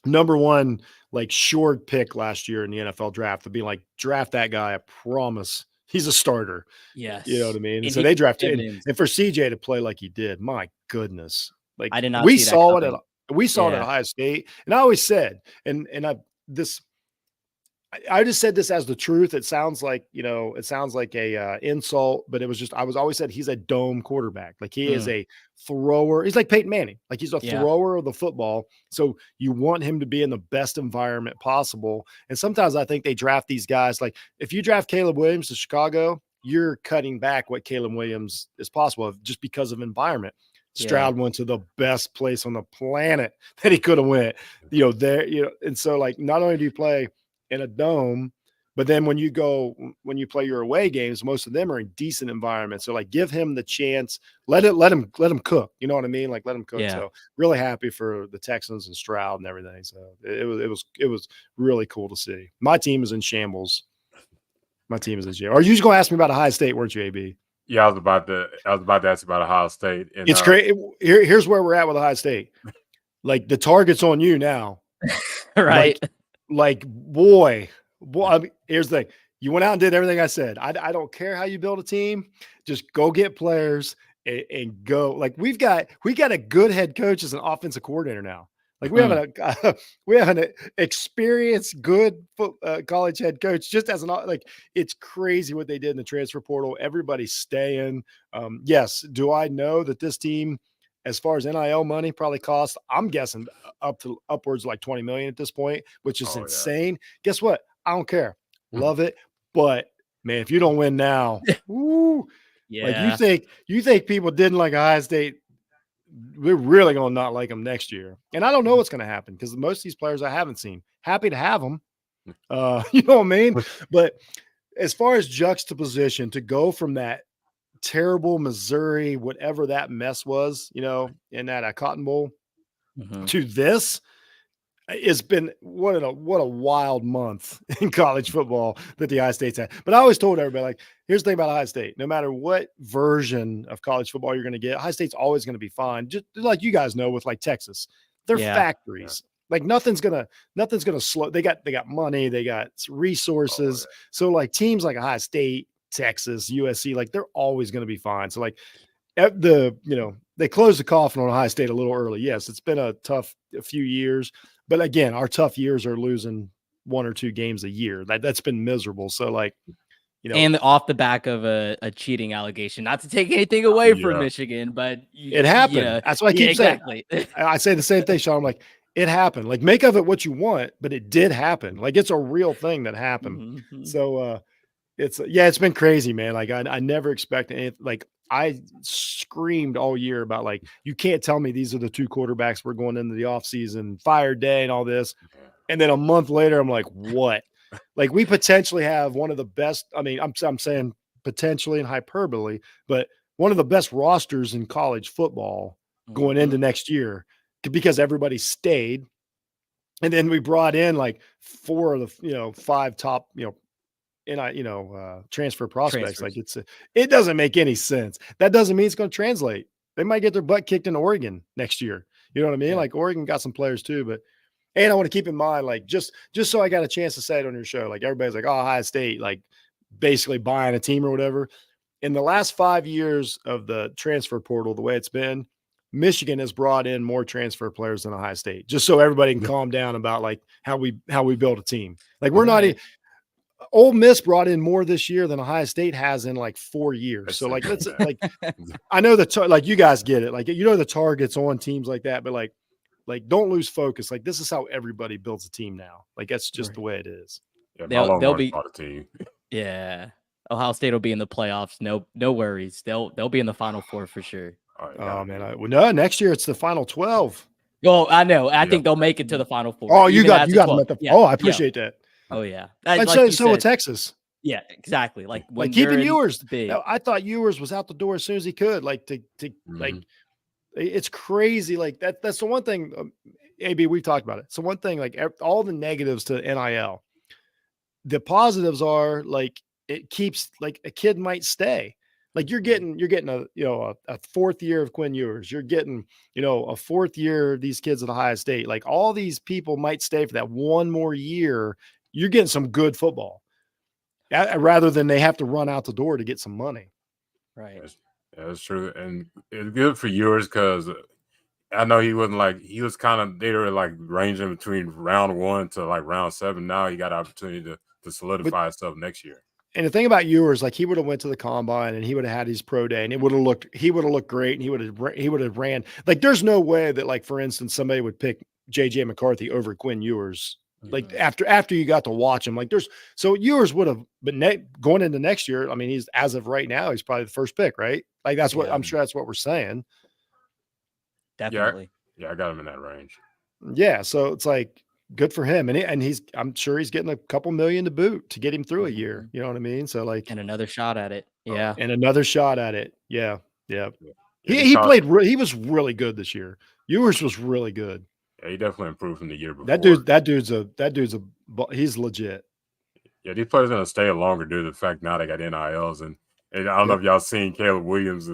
number one, like, short pick last year in the NFL draft, to be like, draft that guy. I promise he's a starter. Yes. You know what I mean? And so they drafted, and for CJ to play like he did, my goodness. Like, I did not we see that saw it coming. we saw it at Ohio State. And I always said, I just said this as the truth. It sounds like, it sounds like a insult, but it was just, I was always said he's a dome quarterback. Like, he is a thrower. He's like Peyton Manning. Like, he's a thrower of the football. So you want him to be in the best environment possible. And sometimes I think they draft these guys. Like, if you draft Caleb Williams to Chicago, you're cutting back what Caleb Williams is possible of just because of environment. Stroud went to the best place on the planet that he could have went, and so, like, not only do you play in a dome, but then when you play your away games, most of them are in decent environments. So, like, give him the chance, let him cook. You know what I mean? Like, let him cook. So really happy for the Texans and Stroud and everything. So it was really cool to see. My team is in shambles. Are you just going to ask me about Ohio State, weren't you, AB? Yeah, I was about to ask about Ohio State. And, it's great. Here's where we're at with Ohio State. Like, the target's on you now. Right. Like, boy, I mean, here's the thing. You went out and did everything I said. I don't care how you build a team. Just go get players and go. Like, we got a good head coach as an offensive coordinator now. Like, we have an experienced, good college head coach. Just as it's crazy what they did in the transfer portal. Everybody's staying. Yes. Do I know that this team, as far as NIL money, probably costs, I'm guessing upwards like 20 million at this point, which is insane. Yeah. Guess what? I don't care. Love it. But man, if you don't win now, like, you think people didn't like Ohio State, we're really going to not like them next year. And I don't know what's going to happen, because most of these players I haven't seen. Happy to have them. You know what I mean? But as far as juxtaposition, to go from that terrible Missouri, whatever that mess was, in that Cotton Bowl, to this, it's been what a wild month in college football that the Ohio State's had. But I always told everybody, like, here's the thing about Ohio State: no matter what version of college football you're going to get, Ohio State's always going to be fine. Just like you guys know with, like, Texas, they're factories. Like, nothing's gonna slow. They got money, they got resources. So, like, teams like Ohio State, Texas, USC, like, they're always going to be fine. So, like, they closed the coffin on Ohio State a little early. Yes, it's been a few years, but again, our tough years are losing 1 or 2 games a year. That's been miserable. So, like, and off the back of a cheating allegation, not to take anything away from Michigan, but it happened. That's what I keep saying. I say the same thing, Sean. I'm like, it happened. Like, make of it what you want, but it did happen. Like, it's a real thing that happened. So, it's been crazy, man. Like, I never expected anything. Like, I screamed all year about, like, you can't tell me these are the 2 quarterbacks we're going into the offseason, fire day and all this. And then a month later, I'm like, what? Like, we potentially have one of the best. I mean, I'm saying potentially in hyperbole, but one of the best rosters in college football going into next year, because everybody stayed. And then we brought in like 4 of the 5 top transfer prospects. Like Transfers. it doesn't make any sense. That doesn't mean it's going to translate. They might get their butt kicked in Oregon next year. You know what I mean? Yeah. Like Oregon got some players too, but and I want to keep in mind, like just so I got a chance to say it on your show, like everybody's like, oh, Ohio State, like basically buying a team or whatever. In the last 5 years of the transfer portal, the way it's been, Michigan has brought in more transfer players than Ohio State, just so everybody can calm down about like how we build a team. Like we're not Ole Miss brought in more this year than Ohio State has in like 4 years. So like let's like I know like you guys get it. Like the targets on teams like that, but like don't lose focus. Like this is how everybody builds a team now. Like that's just the way it is. Yeah, They'll be bought a team. Yeah. Ohio State will be in the playoffs. No worries. They'll be in the Final Four for sure. Oh man, no, next year it's the Final 12. Oh, I know. I think they'll make it to the Final Four. Oh, you got them at the. Yeah. Oh, I appreciate that. Oh yeah. So with Texas. Yeah, exactly. Like when keeping Ewers. Big. I thought Ewers was out the door as soon as he could. Like like it's crazy. Like that's the one thing. AB, we've talked about it. So one thing, like all the negatives to NIL, the positives are like it keeps like a kid might stay. Like you're getting a 4th year of Quinn Ewers. You're getting a 4th year of these kids at Ohio State. Like all these people might stay for that one more year. You're getting some good football rather than they have to run out the door to get some money. Right. That's true, and it's good for Ewers because I know he was kind of they were like ranging between round 1 to like round 7. Now he got opportunity to solidify himself next year. And the thing about Ewers, like he would have went to the combine and he would have had his pro day and he would have looked great and he would have ran. Like there's no way that, like, for instance, somebody would pick JJ McCarthy over Quinn Ewers. Like after you got to watch him, like so Ewers would have, but going into next year, I mean, he's as of right now, he's probably the first pick, right? Like that's what I'm sure that's what we're saying. Definitely. Yeah, I got him in that range. Yeah. So it's like, good for him. And I'm sure he's getting a couple million to boot to get him through a year. You know what I mean? So like, and another shot at it. Yeah. And another shot at it. Yeah. Yeah. He was really good this year. Ewers was really good. Yeah, he definitely improved from the year before. That dude's he's legit. Yeah, these players are gonna stay longer due to the fact now they got NILs and I don't know if y'all seen Caleb Williams'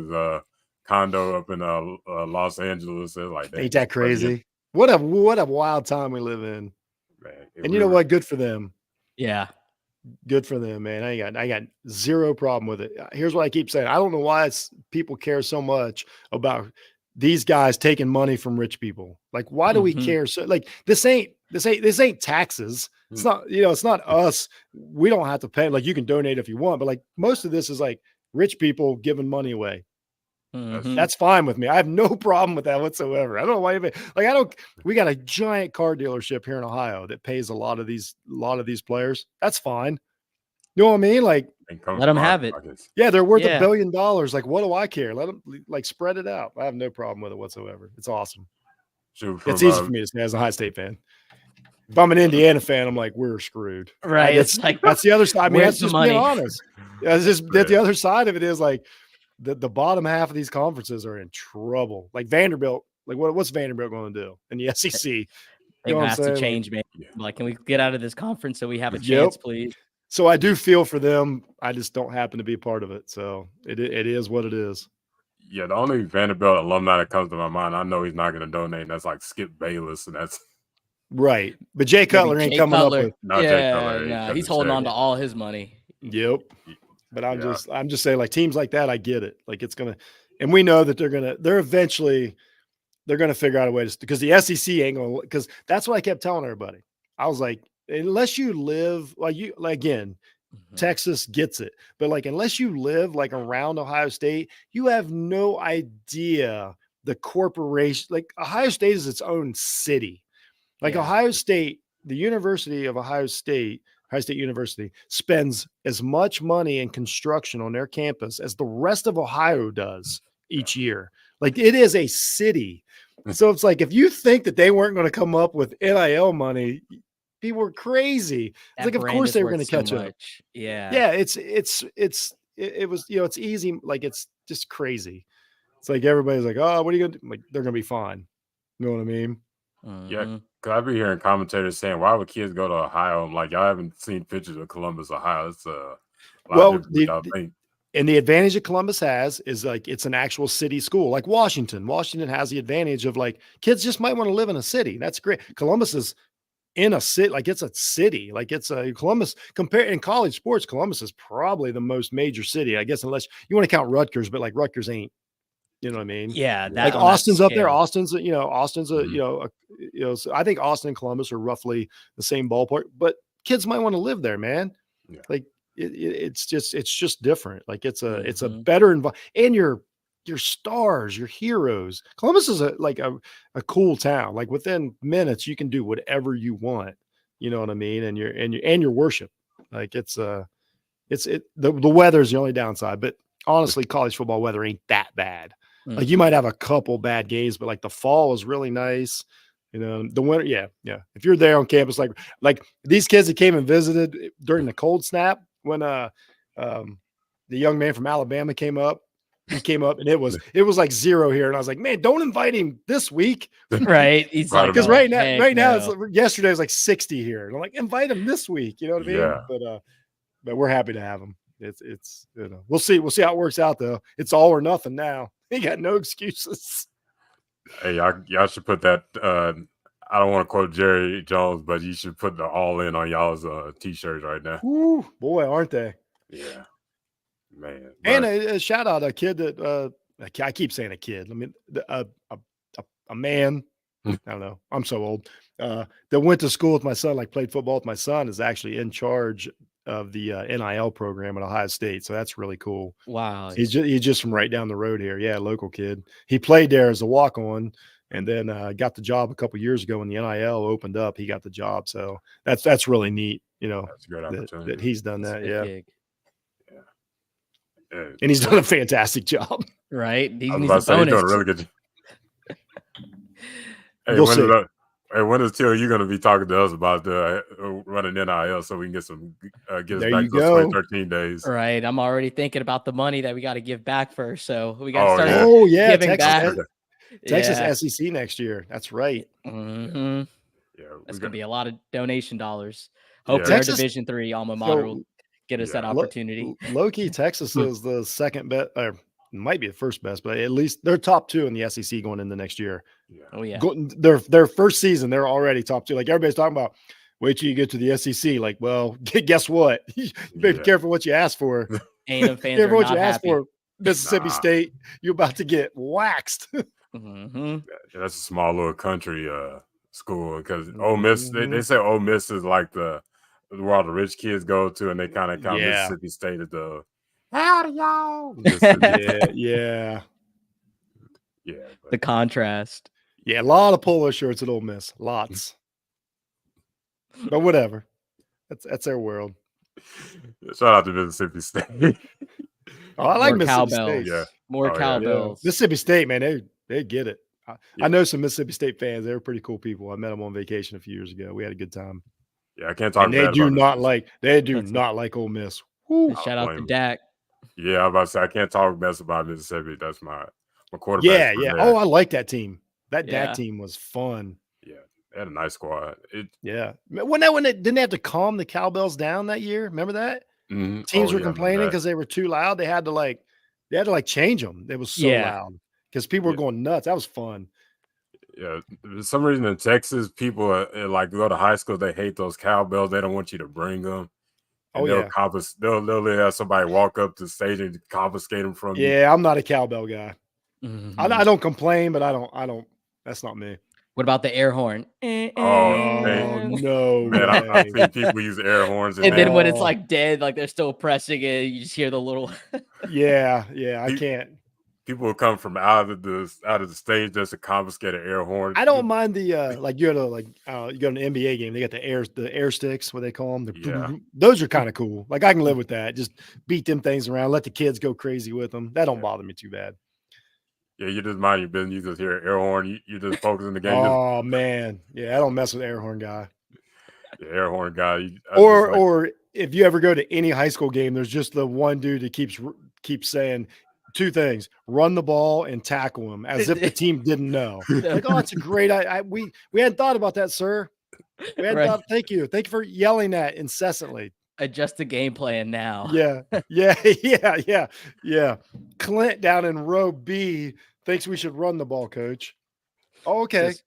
condo up in Los Angeles. Like that. Ain't that crazy? What a wild time we live in. Man, and you know what? Good for them. Yeah. Good for them, man. I got zero problem with it. Here's what I keep saying. I don't know why people care so much about these guys taking money from rich people. Like, why do we care? So like this ain't taxes. It's not, it's not us. We don't have to pay. Like you can donate if you want, but like most of this is like rich people giving money away. That's fine with me. I have no problem with that whatsoever. I don't know why we got a giant car dealership here in Ohio that pays a lot of these players. That's fine. You know what I mean? Like let them have it. Yeah. They're worth $1 billion. Like, what do I care? Let them like spread it out. I have no problem with it whatsoever. It's awesome. It's easy for me to say as a Ohio State fan. If I'm an Indiana fan, I'm like, we're screwed. Right. That's the other side. I mean, that's just being honest. That's the other side of it is like, the bottom half of these conferences are in trouble. Like Vanderbilt, like what's Vanderbilt going to do in the SEC? It has to change, man. Like, can we get out of this conference so we have a chance, please? So I do feel for them. I just don't happen to be a part of it. So it is what it is. Yeah, the only Vanderbilt alumni that comes to my mind, I know he's not going to donate, and that's like Skip Bayless, and that's right. But Jay Cutler ain't coming up with. No, Jay Cutler. He's holding on to all his money. Yep. But I'm just saying, like teams like that, I get it. Like it's gonna, and we know that they're eventually gonna figure out a way to, because the SEC ain't gonna, because that's what I kept telling everybody. I was like, unless you live again, Texas gets it, but like unless you live like around Ohio State, you have no idea the corporation. Like Ohio State is its own city. Like Ohio State, the University of Ohio State University spends as much money in construction on their campus as the rest of Ohio does each year. Like it is a city. So it's like, if you think that they weren't going to come up with NIL money, people were crazy. It's like, of course they were going to catch up. Yeah. Yeah. It was, it's easy. Like, it's just crazy. It's like, everybody's like, oh, what are you going to do? Like, they're going to be fine. You know what I mean? Yeah, Mhm. because I've been hearing commentators saying, "Why would kids go to Ohio?" I'm like, y'all haven't seen pictures of Columbus, Ohio. It's a lot Well, different than y'all think. and the advantage that Columbus has is like it's an actual city school, like Washington. Washington has the advantage of like kids just might want to live in a city. That's great. Columbus is in a city, like it's a city, like it's a Columbus. Compare in college sports, Columbus is probably the most major city, I guess, unless you want to count Rutgers, but like Rutgers ain't. You know what I mean? Yeah, Yeah. that Like on that Austin's up there. scale. Austin's, Austin's a, Mhm. so I think Austin and Columbus are roughly the same ballpark, but kids might want to live there, man. Yeah. Like it's just different. Like it's a Mhm. better environment, and your stars, your heroes. Columbus is a cool town. Like within minutes, you can do whatever you want. You know what I mean? And your worship. Like the weather is the only downside, but honestly, college football weather ain't that bad. Like you Mhm. might have a couple bad games, but like the fall is really nice. The winter, yeah, yeah. If you're there on campus, like these kids that came and visited during the cold snap when um the young man from Alabama came up, he came up and it was like 0 here, and I was like, man, don't invite him this week Right? He's Right like, because "Oh, about right heck now it's no." yesterday was like 60 here, and I'm like, invite him this week. You know what I mean? yeah. But we're happy to have him. It's we'll see how it works out though. It's all or nothing now. He got no excuses. Hey, y'all should put that. I don't want to quote Jerry Jones, but you should put the all in on y'all's t-shirts right now. Whoo, boy, aren't they? Yeah, man. And But a shout out a kid that I keep saying a kid. I mean, a man. I don't know. I'm so old. That went to school with my son, like played football with my son, is actually in charge of the NIL program at Ohio State. So that's really cool. Wow. He's just from right down the road here. Yeah, local kid. He played there as a walk on, and then got the job a couple years ago when the NIL opened up. He got the job, so that's really neat. that's a great That opportunity. he's done That's a that. good Yeah, gig. Yeah. and he's done a fantastic job. Right? He I was needs about a to say he's doing bonus. a really good. Hey, We'll see. when is Till you going to be talking to us about the running NIL so we can get us There back you to those go. 2013 days? Right. I'm already thinking about the money that we got to give back first. So we got to Oh start yeah, Oh yeah, giving Texas, back. Texas Yeah. SEC next year. That's right. Hmm. yeah. That's We gonna got be a lot of donation dollars. yeah, Hopefully, our Texas. Division III alma mater will So get us that yeah. opportunity. Low key, Texas is the second best, or might be the first best, but at least they're top two in the SEC going into next year. Yeah. Oh yeah. Their first season, they're already top two. Like everybody's talking about, wait till you get to the SEC. Like, well, guess what? You better be Yeah. careful what you ask for. A&M fans are Careful what you not ask happy. for. Mississippi Nah, State, you're about to get waxed. Hmm. that's a small little country school because Ole Miss. They Mhm. say Ole Miss is like where all the rich kids go to, and they kind of count Yeah, Mississippi State as the howdy y'all Mississippi. yeah. Yeah, but The contrast. Yeah, a lot of polo shirts at Ole Miss. Lots. But whatever. That's their world. shout out to Mississippi State. Oh, I like More Mississippi State. Yeah. cowbells. More Oh, yeah. Yeah. cowbells. Mississippi State, man, they get it. I Yeah. I know some Mississippi State fans. They were pretty cool people. I met them on vacation a few years ago. We had a good time. Yeah, I can't talk And they bad do about not Mississippi. like they do That's not like Ole Miss. I Woo. don't shout out to blame 'em. Dak. Yeah, I was about to say I can't talk mess about Mississippi. That's my quarterbacks Yeah, were yeah. there. Oh, I like that team. That Dak Yeah. team was fun. Yeah, they had a nice squad. Yeah. When they didn't they have to calm the cowbells down that year? Remember that? Teams Oh were yeah, I remember complaining that. because they were too loud. They had to change them. It was so Yeah. loud because people were Yeah. going nuts. That was fun. Yeah, for some reason in Texas, people like go to high school. They hate those cowbells. They don't want you to bring them, Oh and yeah. they'll literally have somebody walk up to the stage and confiscate them from you. Yeah, I'm not a cowbell guy. I Mhm. don't complain, but I don't. That's not me. What about the air horn? Oh, Oh no man, I've way! seen people use air horns and And then when it's Oh like dead, like they're still pressing it, you just hear the little. yeah. I pe- can't. people will come from out of the stage just to confiscate an air horn. I don't mind the like you go to an NBA game. They got the air sticks, what they call them. Yeah. Those are kind of cool. Like I can live with that. Just beat them things around. Let the kids go crazy with them. That don't Yeah. bother me too bad. Yeah, you just mind your business. You just hear an air horn. You just focus on the game. Oh man, yeah. I don't mess with air horn guy. The air horn guy. I just like, Or if you ever go to any high school game, there's just the one dude that keeps saying two things: run the ball and tackle him, as if the team didn't know. Like, oh, it's a great. We hadn't thought about that, sir. We hadn't Right. thought. Thank you for yelling that incessantly. Adjust the game plan now. Yeah. Clint down in row B thinks we should run the ball, coach. Oh, okay. Just-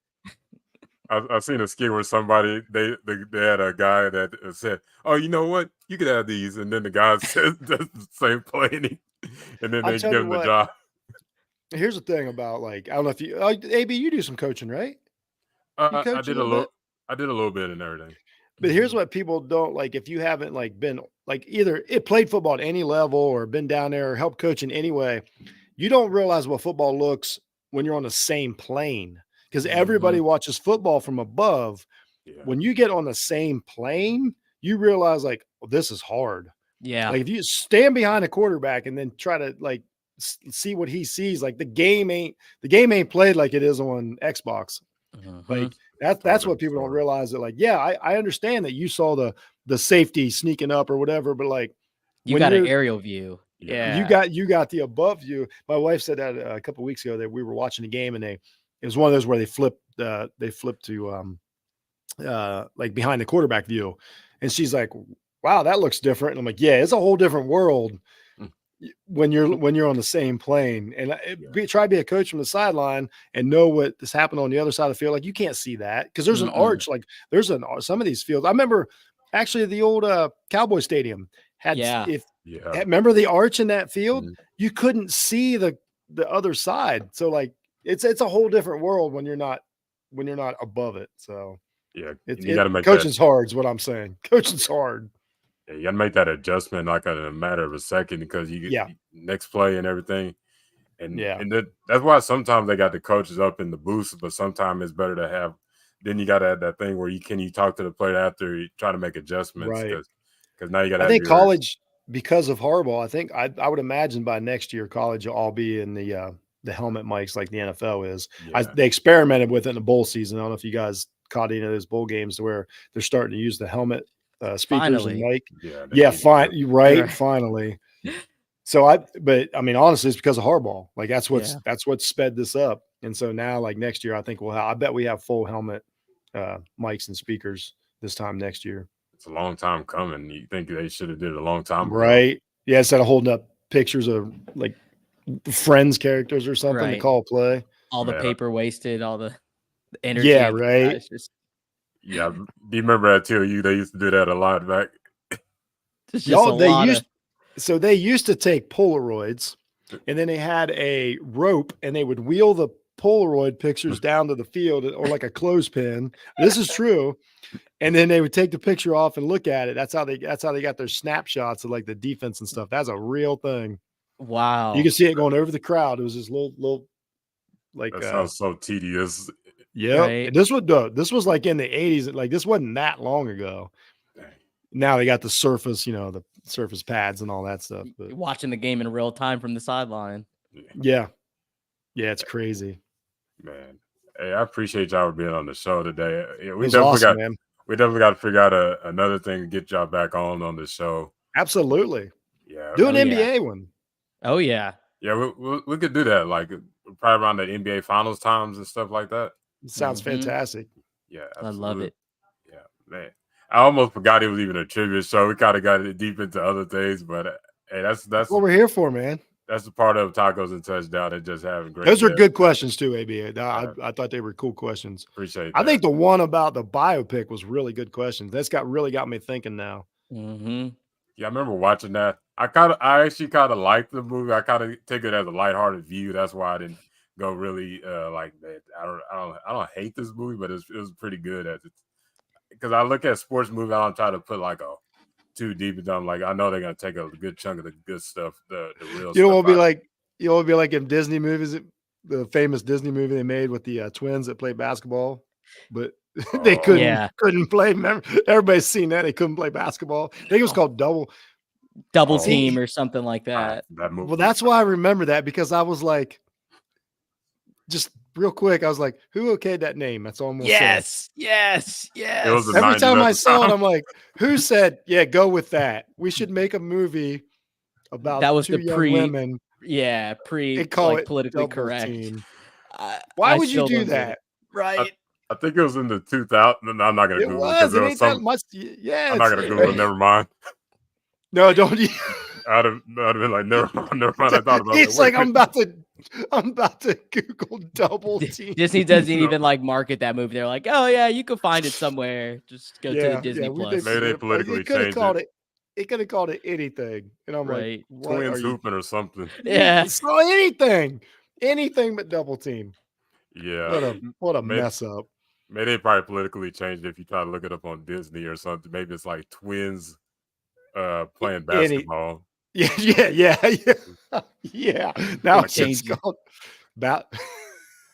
I've seen a skit where somebody they had a guy that said, "Oh, you know what? You could have these," and then the guy says the same play, and then I'll they tell give you him the what. job. Here's the thing about, like, I don't know if you, AB, you do some coaching, right? You I coach did a a little little. bit. I did a little bit and everything. But here's what people don't like: if you haven't like been like either it played football at any level or been down there or helped coach in any way, you don't realize what football looks when you're on the same plane, because everybody watches football from above. Yeah. When you get on the same plane, you realize like, oh, this is hard. Yeah. Like if you stand behind a quarterback and then try to like see what he sees, like the game ain't played like it is on Xbox. Like that's what people don't realize. That like, yeah, I understand that you saw the safety sneaking up or whatever, but like you got an aerial view. Yeah. You got the above view. My wife said that a couple of weeks ago that we were watching a game and it was one of those where they flipped to like behind the quarterback view. And she's like, wow, that looks different. And I'm like, yeah, it's a whole different world when you're on the same plane. And try to be a coach from the sideline and know what has happened on the other side of the field. Like you can't see that because there's an arch. Like there's some of these fields. I remember actually the old Cowboy Stadium had remember the arch in that field? You couldn't see the other side. So like it's a whole different world when you're not above it. So yeah, you got to make coaching's hard is what I'm saying. Coaching's hard. Yeah, you got to make that adjustment like in a matter of a second because you get next play and everything. And that's why sometimes they got the coaches up in the booth, but sometimes it's better to have. Then you got to have that thing where you talk to the player after you try to make adjustments, right? Because now you got to. I think college, because of Harbaugh, I think I would imagine by next year college will all be in the helmet mics like the NFL is. They experimented with it in the bowl season. I don't know if you guys caught any of those bowl games to where they're starting to use the helmet speakers and mic. Fine, right? Finally. So but I mean, honestly, it's because of Harbaugh. Like that's what sped this up. And so now, like next year, I think I bet we have full helmet mics and speakers this time next year. It's a long time coming. You think they should have did it a long time ago. Right? Yeah, instead of holding up pictures of like Friends characters or something to call play. All the paper wasted, all the energy. Yeah, right. Yeah, do you remember at TOU they used to do that a lot back? So they used to take Polaroids, and then they had a rope, and they would wheel the Polaroid pictures down to the field or like a clothespin. This is true. And then they would take the picture off and look at it. That's how they got their snapshots of like the defense and stuff. That's a real thing. Wow. You can see it going over the crowd. It was this little like that sounds so tedious. Yeah. Right. This was like in the 80s. Like this wasn't that long ago. Now they got the Surface, the Surface pads and all that stuff. But watching the game in real time from the sideline. Yeah. Yeah, it's crazy. Man. Hey, I appreciate y'all being on the show today. We definitely got to figure out another thing to get y'all back on the show. Absolutely. Yeah. Do an NBA one. Oh yeah. Yeah, we could do that, like probably around the NBA finals times and stuff like that. Sounds fantastic. Yeah, absolutely. I love it. Yeah, man. I almost forgot it was even a trivia show. We kind of got deep into other things, but hey, that's what we're here for, man. That's the part of Tacos and Touchdown and just having great. Those are good questions too, AB. I thought they were cool questions. Appreciate that. I think the one about the biopic was really good questions. That's really got me thinking now. Mm-hmm. Yeah, I remember watching that. I actually kind of liked the movie. I kind of take it as a lighthearted view. That's why I didn't go really like that. I don't hate this movie, but it was pretty good at it. Because I look at sports movies, I don't try to put like too deep into them. Like I know they're gonna take a good chunk of the good stuff, the real. You don't want to be like in Disney movies, the famous Disney movie they made with the twins that played basketball, but they couldn't play. Remember, everybody's seen that they couldn't play basketball. I think it was called Double Team or something like that. That movie. Well, that's why I remember that because I was like, just real quick, I was like, who okayed that name? That's all I'm gonna say. Yes. Every time I saw it, I'm like, who said, yeah, go with that? We should make a movie about that was two the young women Yeah, They call like it politically double correct. team. I Why I would you still do don't get it. that? Right? I think it was in the 2000. I'm not gonna It Google it because was. there It was ain't that some. much. Yeah, I'm not it's gonna Google it. Never mind. no, don't you? I'd have been like, never mind, never mind. I thought about it. He's Wait like, a minute. I'm about to Google double team. Disney doesn't No, even like market that movie. They're like, oh yeah, you can find it somewhere. Just go to the Yeah, Disney we they maybe Plus. they forget. Like, politically changed it. It could have called it anything, and I'm like, Right. what are Twins you? hooping or something. Yeah. So anything but double team. Yeah, What a maybe mess up. they probably politically changed it if you try to look it up on Disney or something. Maybe it's like twins playing Any basketball. yeah. Yeah. Now I it's can't. just Change it. called about.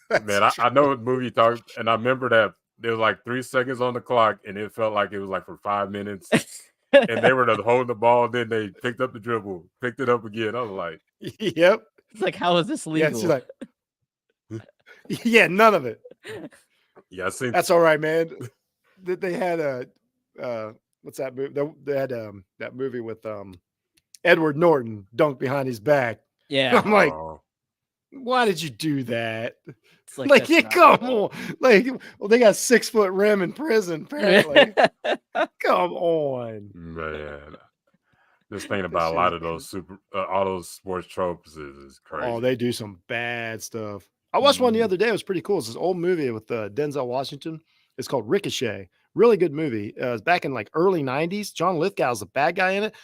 That's Man, I know what movie you talked, and I remember that there was like 3 seconds on the clock, and it felt like it was like for 5 minutes, and they were holding the ball. Then they picked up the dribble, picked it up again. I was like, Yep. It's like, how is this Yeah. She's legal? like, yeah, none of it. yeah, I seen. That's all right, man. They had a what's that movie? They had that movie with Edward Norton dunk behind his back. Yeah. I'm like, Oh, why did you do that? It's like, Like, that's yeah, not come cool. on. Like, well, they got 6-foot rim in prison, apparently. Come on. man, just thinking That about a shit lot is of those all those sports tropes is oh, crazy. they do some bad stuff. I watched one the other day. It was pretty cool. It's this old movie with Denzel Washington. It's called Ricochet. Really good movie. It's back in like early 90s. John Lithgow's the bad guy in it.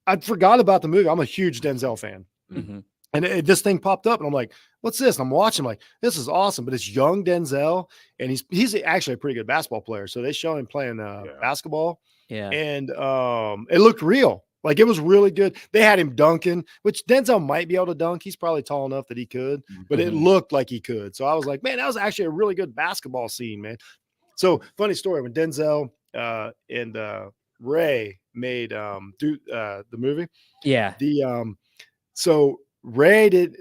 I forgot about the movie. I'm a huge Denzel fan. Mhm. And this thing popped up, and I'm like, "What's this?" And I'm watching, I'm like, "This is awesome!" But it's young Denzel, and he's actually a pretty good basketball player. So they show him playing Yeah, basketball, Yeah. and it looked real. Like it was really good. They had him dunking, which Denzel might be able to dunk. He's probably tall enough that he could, but it Mhm. looked like he could. So I was like, "Man, that was actually a really good basketball scene, man." So funny story when Denzel and Ray made the movie. Yeah. The so Ray did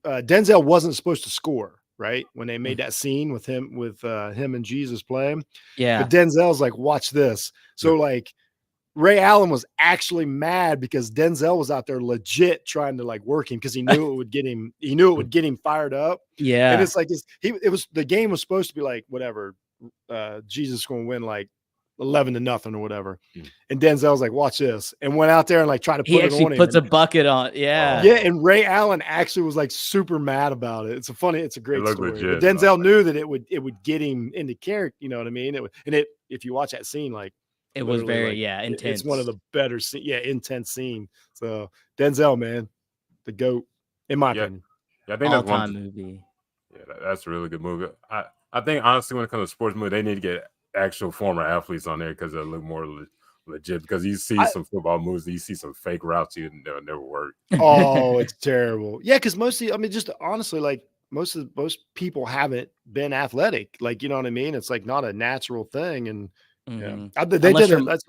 Denzel wasn't supposed to score, right? When they made that scene with him and Jesus playing. Yeah. But Denzel's like, watch this. So like Ray Allen was actually mad because Denzel was out there legit trying to like work him because he knew it would get him fired up. And Yeah. it's like it was the game was supposed to be like whatever. Jesus is gonna win like 11-0 or whatever. And Denzel's like, watch this, and went out there and like tried to He put it actually on him. puts a bucket on. Yeah. Yeah, and Ray Allen actually was like super mad about it. It's a great looked story. legit, But Denzel knew that it would get him into character. You know what I mean? If you watch that scene, like It was literally, very, like it's one of intense. the better, intense scene. So Denzel, man, the goat, in my yeah, opinion. yeah. I think that's one. All-time movie. Yeah, that's a really good movie. I think honestly, when it comes to sports movie, they need to get actual former athletes on there because they look more legit. Because you see some football movies, you see some fake routes, they'll never work. Oh, it's terrible. Yeah, because mostly, I mean, just honestly, like most people haven't been athletic. Like, you know what I mean? It's like not a natural thing. And Mhm. they Unless did you're it. That's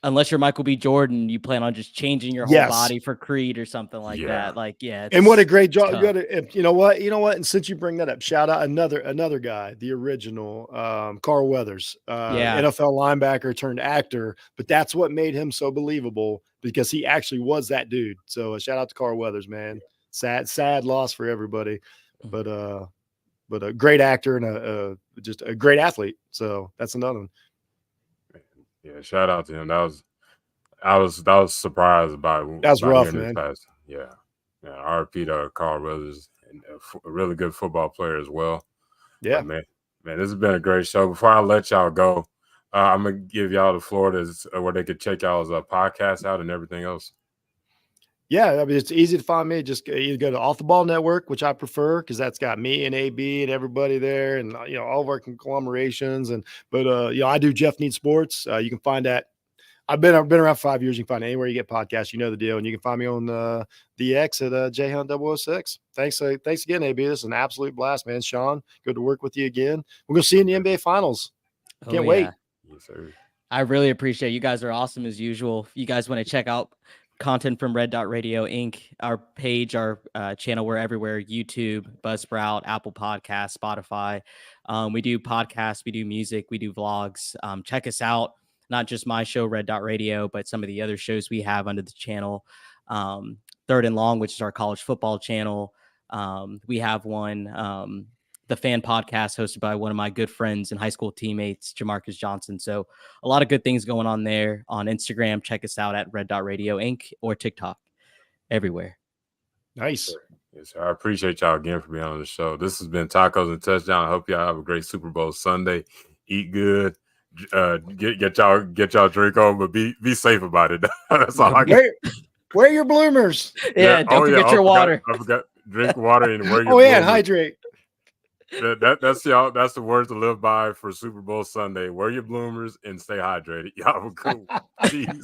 Unless you're Michael B. Jordan, you plan on just changing your whole yes. body for Creed or something like Yeah. that. Like, yeah. And what a great job. tough. You know what? And since you bring that up, shout out another guy, the original Carl Weathers, Yeah. NFL linebacker turned actor, but that's what made him so believable because he actually was that dude. So shout out to Carl Weathers, man. Sad loss for everybody, but a great actor and just a great athlete. So that's another one. Yeah, shout out to him. I was surprised by rough, hearing his man. pass. Yeah. RP to Carl Weathers, and a really good football player as well. Yeah, but man, this has been a great show. Before I let y'all go, I'm gonna give y'all the floor to where they could check y'all's podcast out and everything else. Yeah, I mean, it's easy to find me. Just either go to Off the Ball Network, which I prefer because that's got me and AB and everybody there, and all of our conglomerations. But I do Jeff Needs Sports. You can find that. I've been around for 5 years. You can find it anywhere you get podcasts. You know the deal, and you can find me on the X at JHunt006. Thanks again, AB. This is an absolute blast, man. Sean, good to work with you again. We're gonna see you in the NBA Finals. Can't wait. Yes, sir. I really appreciate it. You guys are awesome as usual. If you guys want to check out content from Red Dot Radio Inc., our page, our channel, we're everywhere: YouTube, Buzzsprout, Apple Podcasts, Spotify. We do podcasts, we do music, we do vlogs. Check us out. Not just my show, Red Dot Radio, but some of the other shows we have under the channel. Third and Long, which is our college football channel. We have one, the Fan Podcast, hosted by one of my good friends and high school teammates, Jamarcus Johnson. So a lot of good things going on there. On Instagram, check us out at Red Dot Radio Inc. or TikTok, everywhere. Nice. Yes, sir. I appreciate y'all again for being on the show. This has been Tacos and Touchdown. I hope y'all have a great Super Bowl Sunday. Eat good. Get y'all drink on, but be safe about it. That's all I got. Wear your bloomers. Yeah, don't forget your water. I forgot. Drink water and wear your bloomers. And hydrate. That's y'all. That's the words to live by for Super Bowl Sunday. Wear your bloomers and stay hydrated. Y'all have a good one. Peace.